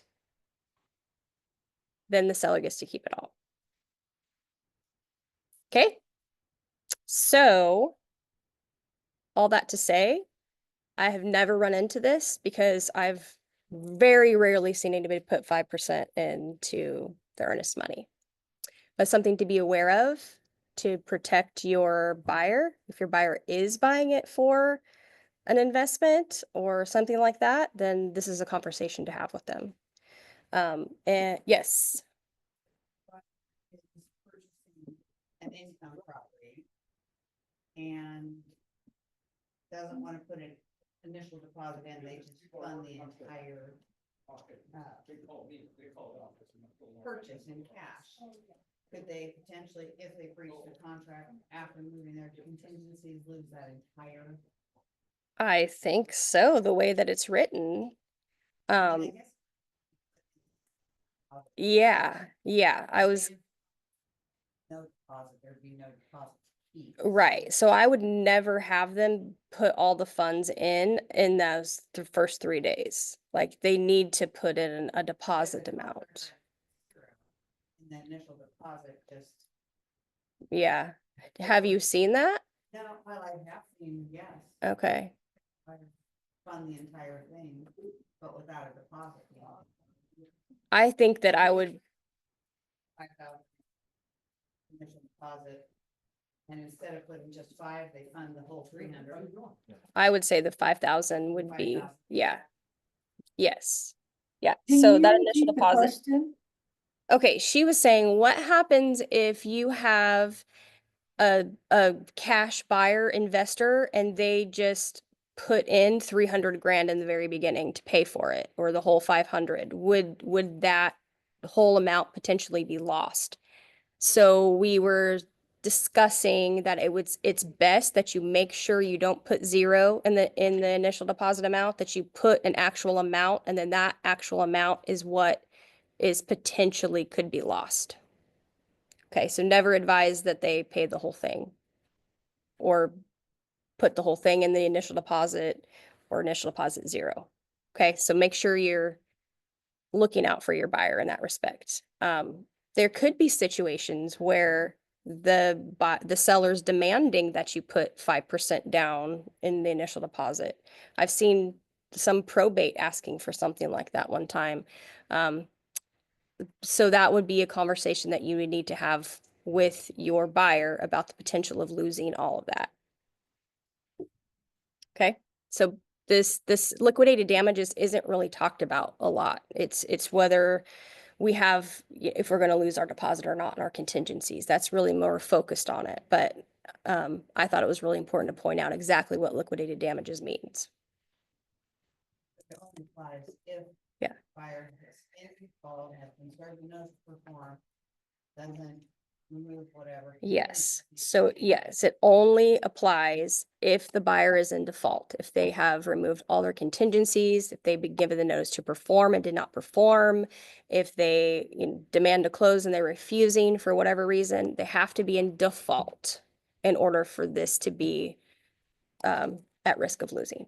then the seller gets to keep it all. Okay? So, all that to say, I have never run into this because I've very rarely seen anybody put 5% into the earnest money. But something to be aware of to protect your buyer. If your buyer is buying it for an investment or something like that, then this is a conversation to have with them. And yes, Is purchasing an income property and doesn't want to put an initial deposit in, they just fund the entire purchase in cash. Could they potentially, if they breach the contract after moving their contingencies, lose that entire? I think so, the way that it's written. I guess Yeah, I was no deposit, there'd be no deposit fee. right. So I would never have them put all the funds in those the first 3 days. Like they need to put in a deposit amount. And the initial deposit just, Yeah. Have you seen that? no, well, I have seen, yes, Okay. I fund the entire thing, but without a deposit. I think that I would, 5,000 initial deposit, and instead of putting just 5, they fund the whole 300. I would say the 5,000 would be, 5,000. yeah. Yes. Yeah. Can So you that initial repeat the deposit. question? Okay, she was saying, what happens if you have a cash buyer investor and they just put in 300 grand in the very beginning to pay for it, or the whole 500? Would that whole amount potentially be lost? So we were discussing that it's best that you make sure you don't put zero in the initial deposit amount, that you put an actual amount, and then that actual amount is what is potentially could be lost. Okay, so never advise that they pay the whole thing or put the whole thing in the initial deposit or initial deposit zero. Okay, so make sure you're looking out for your buyer in that respect. There could be situations where the seller's demanding that you put 5% down in the initial deposit. I've seen some probate asking for something like that one time. So that would be a conversation that you would need to have with your buyer about the potential of losing all of that. Okay, so this liquidated damages isn't really talked about a lot. It's whether we have, if we're going to lose our deposit or not in our contingencies. That's really more focused on it. But I thought it was really important to point out exactly what liquidated damages means. It only applies if Yeah. buyer has in default, has been served a notice to perform, doesn't remove whatever. Yes. So yes, it only applies if the buyer is in default, if they have removed all their contingencies, if they've been given the notice to perform and did not perform, if they demand to close and they're refusing for whatever reason, they have to be in default in order for this to be at risk of losing.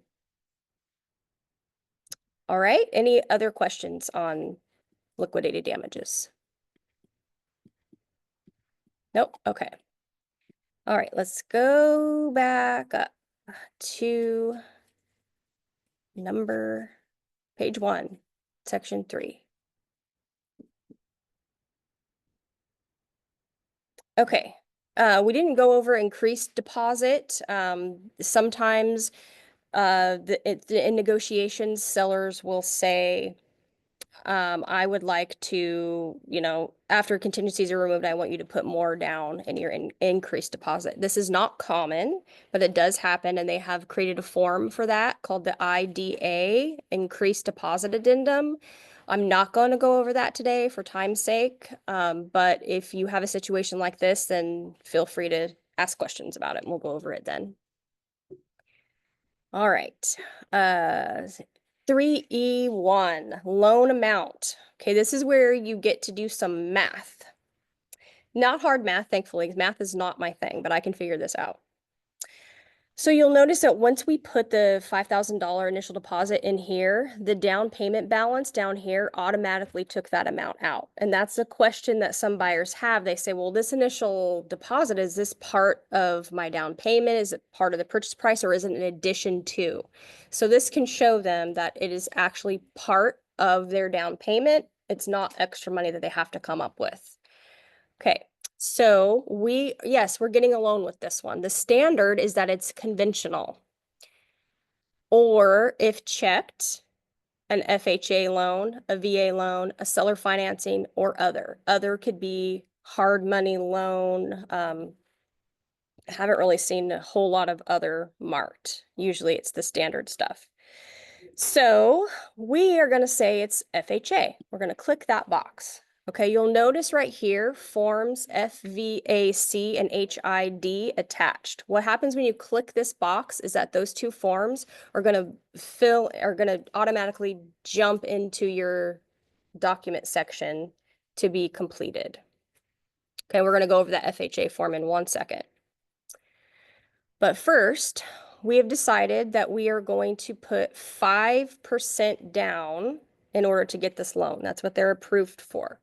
All right. Any other questions on liquidated damages? Nope. Okay. All right, let's go back up to page 1, section 3. Okay, we didn't go over increased deposit. Sometimes in negotiations, sellers will say, I would like to, after contingencies are removed, I want you to put more down in your increased deposit. This is not common, but it does happen, and they have created a form for that called the IDA, Increased Deposit Addendum. I'm not going to go over that today for time's sake, but if you have a situation like this, then feel free to ask questions about it, and we'll go over it then. All right. 3E1, loan amount. Okay, this is where you get to do some math. Not hard math, thankfully, 'cause math is not my thing, but I can figure this out. So you'll notice that once we put the $5,000 initial deposit in here, the down payment balance down here automatically took that amount out. And that's a question that some buyers have. They say, well, this initial deposit, is this part of my down payment? Is it part of the purchase price, or is it in addition to? So this can show them that it is actually part of their down payment. It's not extra money that they have to come up with. Okay, So yes, we're getting a loan with this one. The standard is that it's conventional. Or if checked, an FHA loan, a VA loan, a seller financing, or other. Other could be hard money loan. Haven't really seen a whole lot of other marked. Usually it's the standard stuff. So we are going to say it's FHA. We're going to click that box. Okay, you'll notice right here, forms FVAC and HID attached. What happens when you click this box is that those two forms are going to automatically jump into your document section to be completed. Okay, we're going to go over that FHA form in 1 second. But first, we have decided that we are going to put 5% down in order to get this loan. That's what they're approved for.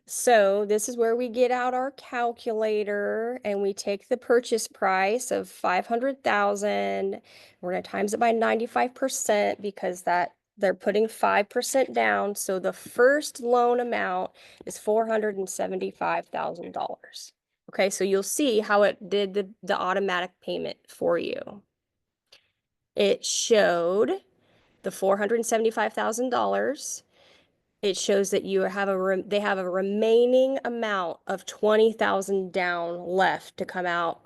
So this is where we get out our calculator and we take the purchase price of 500,000. We're going to times it by 95% because they're putting 5% down. So the first loan amount is $475,000. Okay, so you'll see how it did the automatic payment for you. It showed the $475,000. It shows that you have they have a remaining amount of 20,000 down left to come out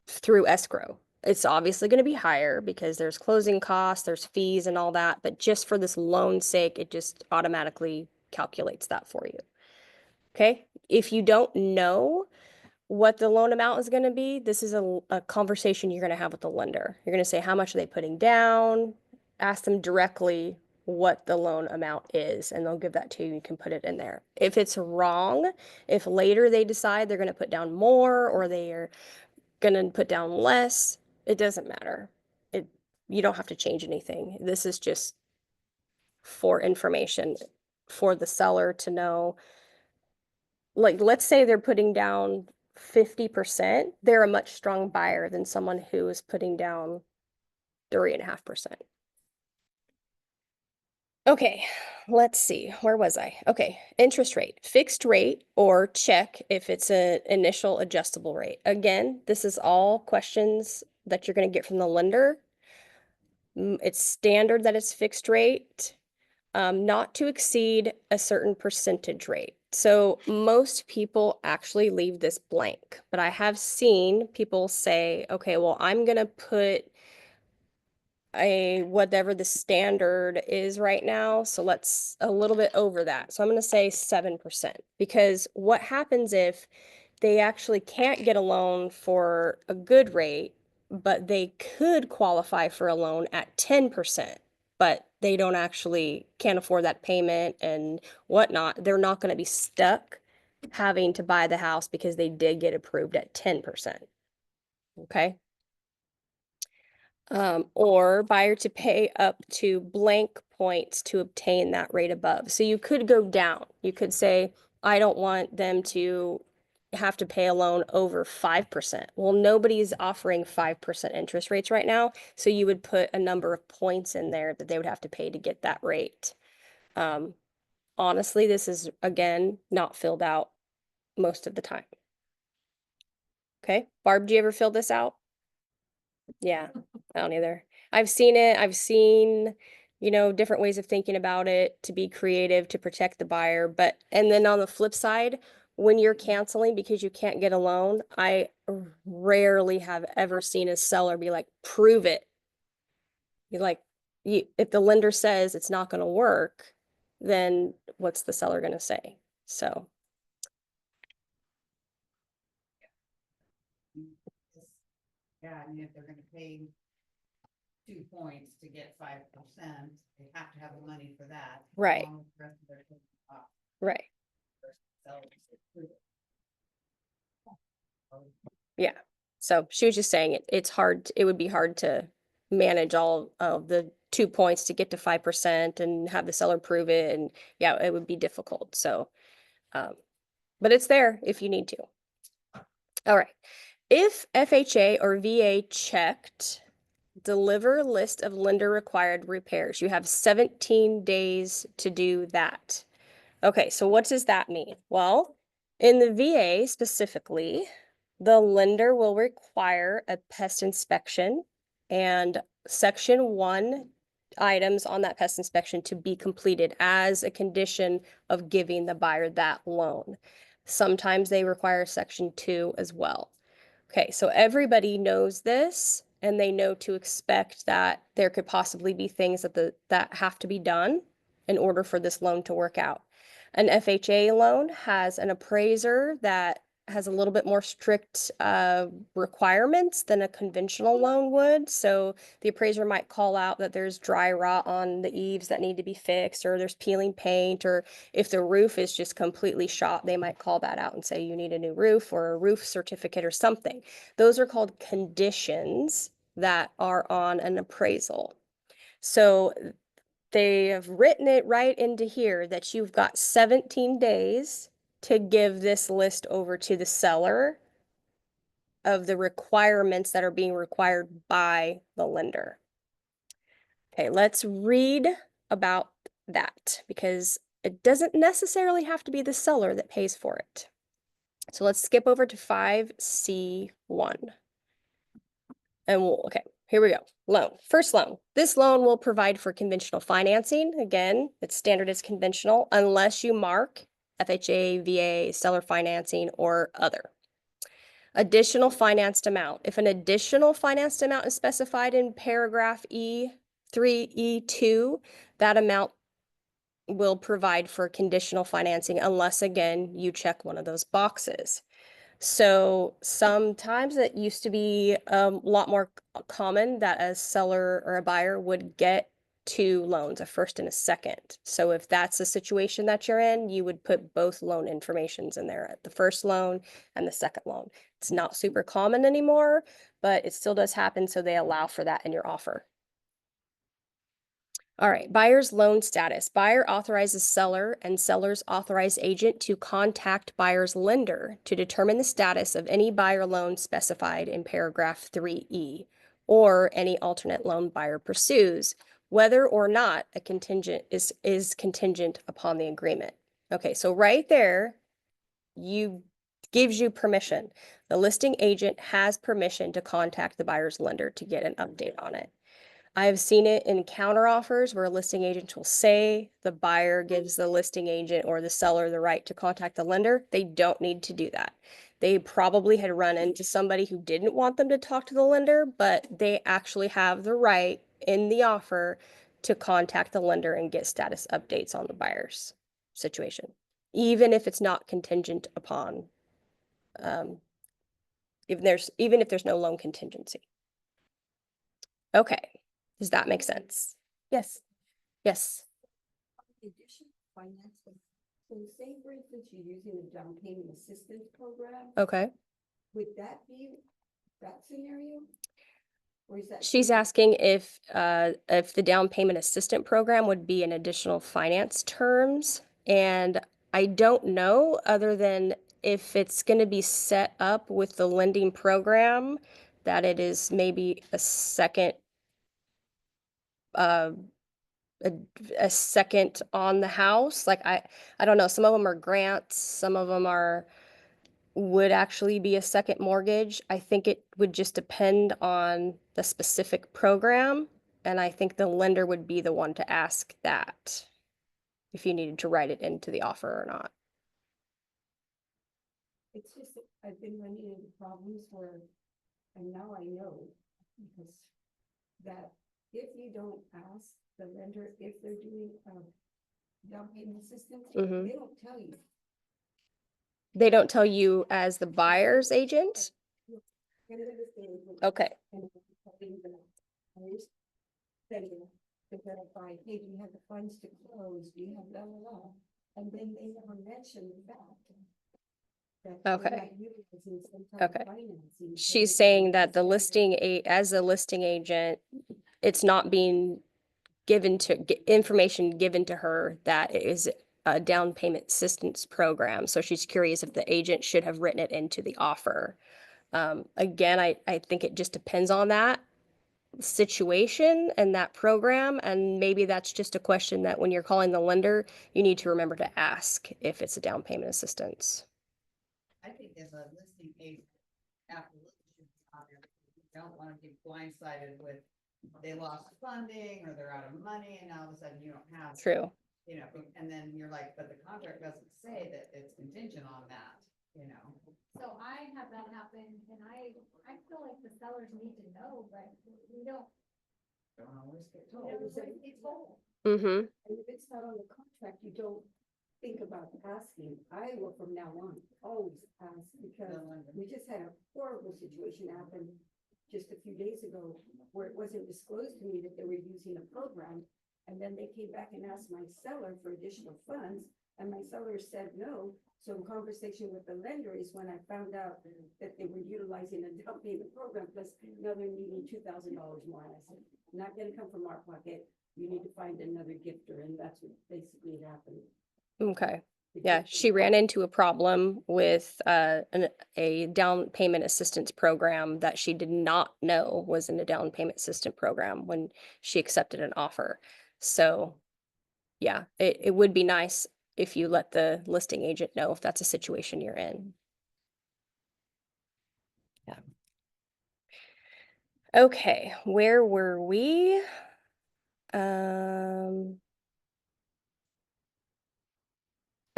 through escrow. It's obviously going to be higher because there's closing costs, there's fees and all that, but just for this loan's sake, it just automatically calculates that for you. Okay? If you don't know what the loan amount is going to be, this is a conversation you're going to have with the lender. You're going to say, how much are they putting down? Ask them directly what the loan amount is, and they'll give that to you. You can put it in there. If it's wrong, if later they decide they're going to put down more or they are going to put down less, it doesn't matter. You don't have to change anything. This is just for information for the seller to know. Like, let's say they're putting down 50%, they're a much strong buyer than someone who is putting down 3.5%. Okay, let's see, where was I? Okay, interest rate, fixed rate or check if it's an initial adjustable rate. Again, this is all questions that you're going to get from the lender. It's standard that it's fixed rate, not to exceed a certain percentage rate. So most people actually leave this blank, but I have seen people say, okay, well, I'm going to put whatever the standard is right now. So let's a little bit over that. So I'm going to say 7%, because what happens if they actually can't get a loan for a good rate, but they could qualify for a loan at 10%, but they can't afford that payment and whatnot. They're not going to be stuck having to buy the house because they did get approved at 10%. Okay. Or buyer to pay up to blank points to obtain that rate above. So you could go down. You could say, I don't want them to have to pay a loan over 5%. Well, nobody's offering 5% interest rates right now. So you would put a number of points in there that they would have to pay to get that rate. Honestly, this is, again, not filled out most of the time. Okay, Barb, do you ever fill this out? Yeah, I don't either. I've seen it. I've seen, different ways of thinking about it to be creative, to protect the buyer. And then on the flip side, when you're canceling because you can't get a loan, I rarely have ever seen a seller be like, prove it. You're like, if the lender says it's not going to work, then what's the seller going to say? So, Yeah, I mean, if they're gonna pay 2 points to get 5%, they have to have the money for that. Right. along with the rest of their total cost. right. Sellers approve it. Yeah. So she was just saying it would be hard to manage all of the 2 points to get to 5% and have the seller prove it. And yeah, it would be difficult. So, but it's there if you need to. All right. If FHA or VA checked, deliver a list of lender required repairs. You have 17 days to do that. Okay, so what does that mean? Well, In the VA specifically, the lender will require a pest inspection and section 1 items on that pest inspection to be completed as a condition of giving the buyer that loan. Sometimes they require section 2 as well. Okay, so everybody knows this and they know to expect that there could possibly be things that have to be done in order for this loan to work out. An FHA loan has an appraiser that has a little bit more strict requirements than a conventional loan would. So the appraiser might call out that there's dry rot on the eaves that need to be fixed, or there's peeling paint, or if the roof is just completely shot, they might call that out and say you need a new roof or a roof certificate or something. Those are called conditions that are on an appraisal. So they have written it right into here that you've got 17 days to give this list over to the seller of the requirements that are being required by the lender. Okay, let's read about that because it doesn't necessarily have to be the seller that pays for it. So let's skip over to 5C1. And okay, here we go. Loan. First loan. This loan will provide for conventional financing. Again, it's standard as conventional unless you mark FHA, VA, seller financing, or other. Additional financed amount. If an additional financed amount is specified in paragraph E3E2, that amount will provide for conditional financing unless, again, you check one of those boxes. So sometimes it used to be a lot more common that a seller or a buyer would get 2 loans, a first and a second. So if that's the situation that you're in, you would put both loan informations in there, the first loan and the second loan. It's not super common anymore, but it still does happen, so they allow for that in your offer. All right, buyer's loan status. Buyer authorizes seller and seller's authorized agent to contact buyer's lender to determine the status of any buyer loan specified in paragraph 3E or any alternate loan buyer pursues, whether or not a contingent is contingent upon the agreement. Okay, so right there, gives you permission. The listing agent has permission to contact the buyer's lender to get an update on it. I've seen it in counteroffers where a listing agent will say the buyer gives the listing agent or the seller the right to contact the lender. They don't need to do that. They probably had run into somebody who didn't want them to talk to the lender, but they actually have the right in the offer to contact the lender and get status updates on the buyer's situation, even if it's not contingent upon, even if there's no loan contingency. Okay. Does that make sense? Yes. Yes. Additional financing. So say for instance, you're using a down payment assistance program, Okay. would that be that scenario? Or is that? She's asking if the down payment assistant program would be an additional finance terms. And I don't know, other than if it's going to be set up with the lending program, that it is maybe a second uh a second on the house. Like I don't know, some of them are grants, some of them would actually be a second mortgage. I think it would just depend on the specific program, and I think the lender would be the one to ask that if you needed to write it into the offer or not. It's just, that I've been running into problems where, and now I know, because that if you don't ask the lender if they're doing down payment assistance, Mhm. they don't tell you. They don't tell you as the buyer's agent? Okay. To verify, hey, do you have the funds to close? Do you have blah, blah, blah? And then they never mention that. Okay. They're not utilizing some type of Okay. financing. She's saying that the as a listing agent, it's not being information given to her that it is a down payment assistance program. So she's curious if the agent should have written it into the offer. Again, I think it just depends on that situation and that program. And maybe that's just a question that when you're calling the lender, you need to remember to ask if it's a down payment assistance. I think as a listing agent, absolutely should be on there. You don't wanna be blindsided with, they lost funding or they're out of money and all of a sudden you don't have. True. You know, and then you're like, but the contract doesn't say that it's contingent on that, you know? So I have that happen and I feel like the sellers need to know, but we don't, Don't always get we told. don't always get told. Mm-hmm. And if it's not on the contract, you don't think about asking. I will from now on always ask, because we just had a horrible situation happen just a few days ago where it wasn't disclosed to me that they were using a program. And then they came back and asked my seller for additional funds, and my seller said no. So in conversation with the lender is when I found out that they were utilizing a down payment program, plus now they're needing $2,000 more. And I said, not gonna come from our pocket. You need to find another gifter, and that's what basically happened. Okay. The Yeah, gifter she ran into a problem with a down payment assistance program that she did not know was in a down payment assistance program when she accepted an offer. So, yeah, it would be nice if you let the listing agent know if that's a situation you're in. Yeah. Okay, where were we?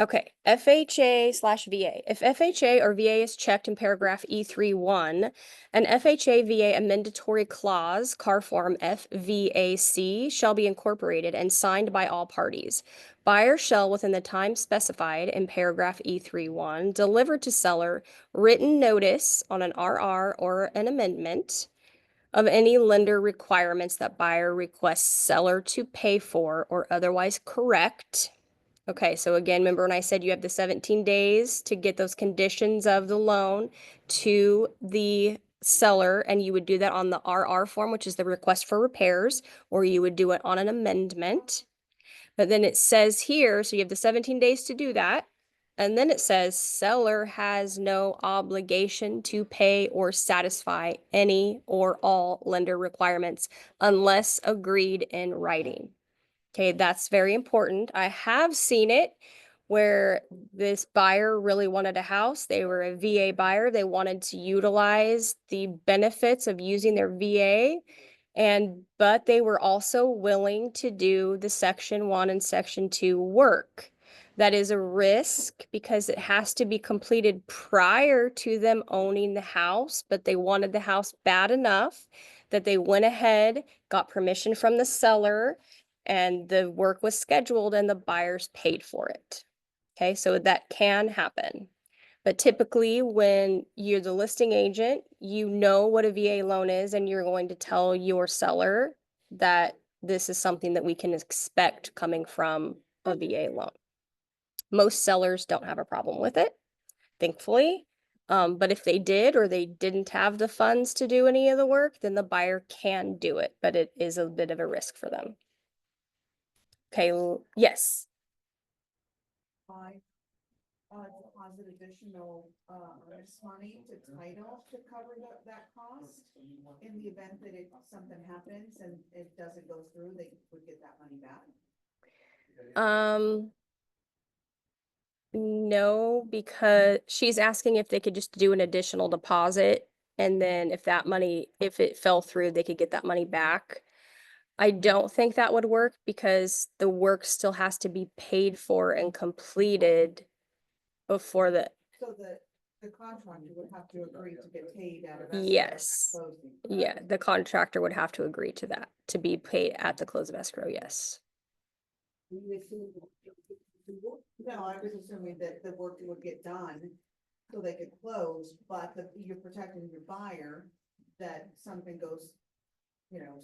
Okay, FHA/VA. If FHA or VA is checked in paragraph E3(1), an FHA/VA amendatory clause, CAR form FVAC, shall be incorporated and signed by all parties. Buyer shall, within the time specified in paragraph E3(1), deliver to seller written notice on an RR or an amendment of any lender requirements that buyer requests seller to pay for or otherwise correct. Okay, so again, remember when I said you have the 17 days to get those conditions of the loan to the seller, and you would do that on the RR form, which is the request for repairs, or you would do it on an amendment. But then it says here, so you have the 17 days to do that. And then it says seller has no obligation to pay or satisfy any or all lender requirements unless agreed in writing. Okay, that's very important. I have seen it where this buyer really wanted a house. They were a VA buyer. They wanted to utilize the benefits of using their VA, but they were also willing to do the Section 1 and Section 2 work. That is a risk because it has to be completed prior to them owning the house, but they wanted the house bad enough that they went ahead, got permission from the seller, and the work was scheduled and the buyers paid for it. Okay, so that can happen. But typically when you're the listing agent, you know what a VA loan is and you're going to tell your seller that this is something that we can expect coming from a VA loan. Most sellers don't have a problem with it, thankfully. But if they did or they didn't have the funds to do any of the work, then the buyer can do it, but it is a bit of a risk for them. Okay, yes. I deposit additional, earnest money to title to cover that cost. In the event that something happens and it doesn't go through, they would get that money back. No, because she's asking if they could just do an additional deposit. And then if that money, if it fell through, they could get that money back. I don't think that would work because the work still has to be paid for and completed before the, So the contractor would have to agree to get paid out of escrow at yes. closing. Yeah, the contractor would have to agree to that, to be paid at the close of escrow, yes. No, I was assuming that the work would get done so they could close, but you're protecting your buyer, that something goes,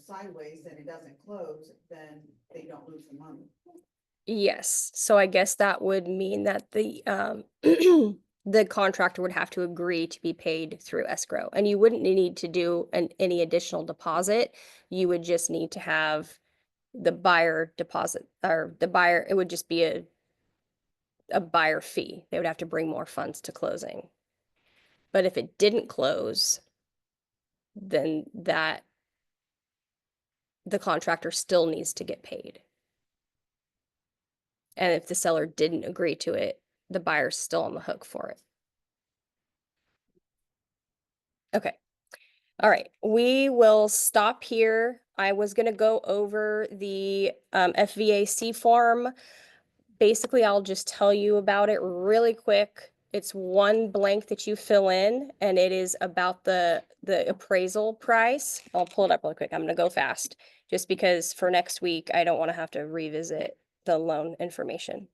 sideways and it doesn't close, then they don't lose the money. Yes, so I guess that would mean that the the contractor would have to agree to be paid through escrow, and you wouldn't need to do any additional deposit. You would just need to have the buyer deposit, or the buyer, it would just be a buyer fee. They would have to bring more funds to closing. But if it didn't close, then the contractor still needs to get paid. And if the seller didn't agree to it, the buyer's still on the hook for it. Okay. All right, we will stop here. I was gonna go over the FVAC form. Basically, I'll just tell you about it really quick. It's one blank that you fill in, and it is about the appraisal price. I'll pull it up real quick. I'm gonna go fast, just because for next week, I don't want to have to revisit the loan information.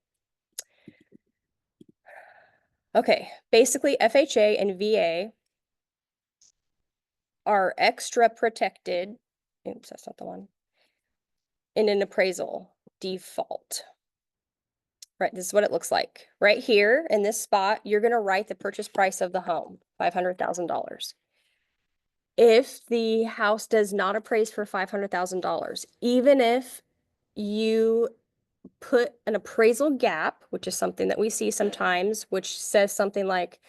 Okay, basically FHA and VA are extra protected. Oops, that's not the one. In an appraisal default. Right, this is what it looks like. Right here in this spot, you're gonna write the purchase price of the home, $500,000. If the house does not appraise for $500,000, even if you put an appraisal gap, which is something that we see sometimes, which says something like,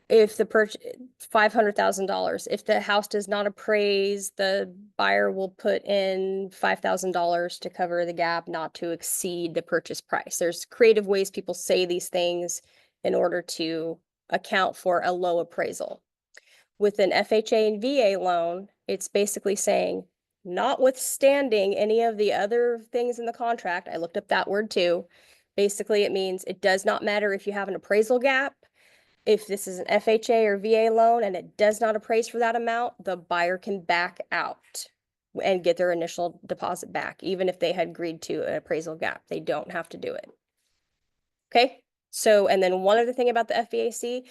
if the $500,000, if the house does not appraise, the buyer will put in $5,000 to cover the gap, not to exceed the purchase price. There's creative ways people say these things in order to account for a low appraisal. With an FHA and VA loan, it's basically saying, notwithstanding any of the other things in the contract, I looked up that word too. Basically, it means it does not matter if you have an appraisal gap. If this is an FHA or VA loan and it does not appraise for that amount, the buyer can back out and get their initial deposit back, even if they had agreed to an appraisal gap. They don't have to do it. Okay, so, and then one other thing about the FVAC,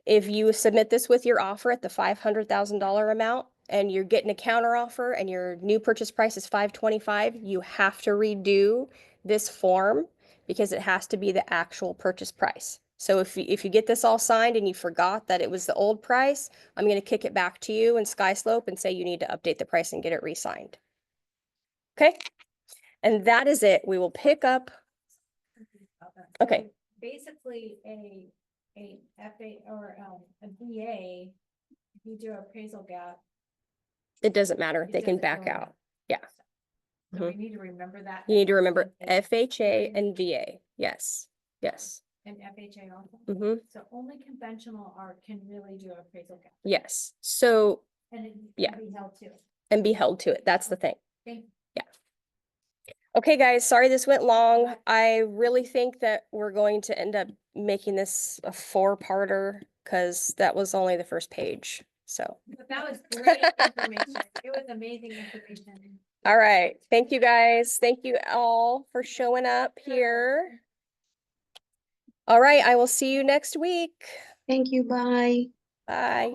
if you submit this with your offer at the $500,000 amount and you're getting a counter offer and your new purchase price is $525,000, you have to redo this form because it has to be the actual purchase price. So if you get this all signed and you forgot that it was the old price, I'm going to kick it back to you in SkySlope and say you need to update the price and get it re-signed. Okay, and that is it. We will pick up. Okay. So basically, a FA or a VA, if you do appraisal gap. It doesn't matter. it They can doesn't back go out. up. Yeah. So we need to remember that. You need to as remember an FHA and VA. Yes, yes. And FHA also. Mm-hmm. So only conventional art can really do appraisal gap. Yes. So, And it Yeah. can be held to. and be held to it. That's the thing. Thank Okay, guys, sorry this went long. I really think that we're going to end up making this a 4-parter because that was only the first page. So, But that was great information. It was amazing information. all right. Thank you, guys. Thank you all for showing up here. All right, I will see you next week. Thank you, bye. Bye.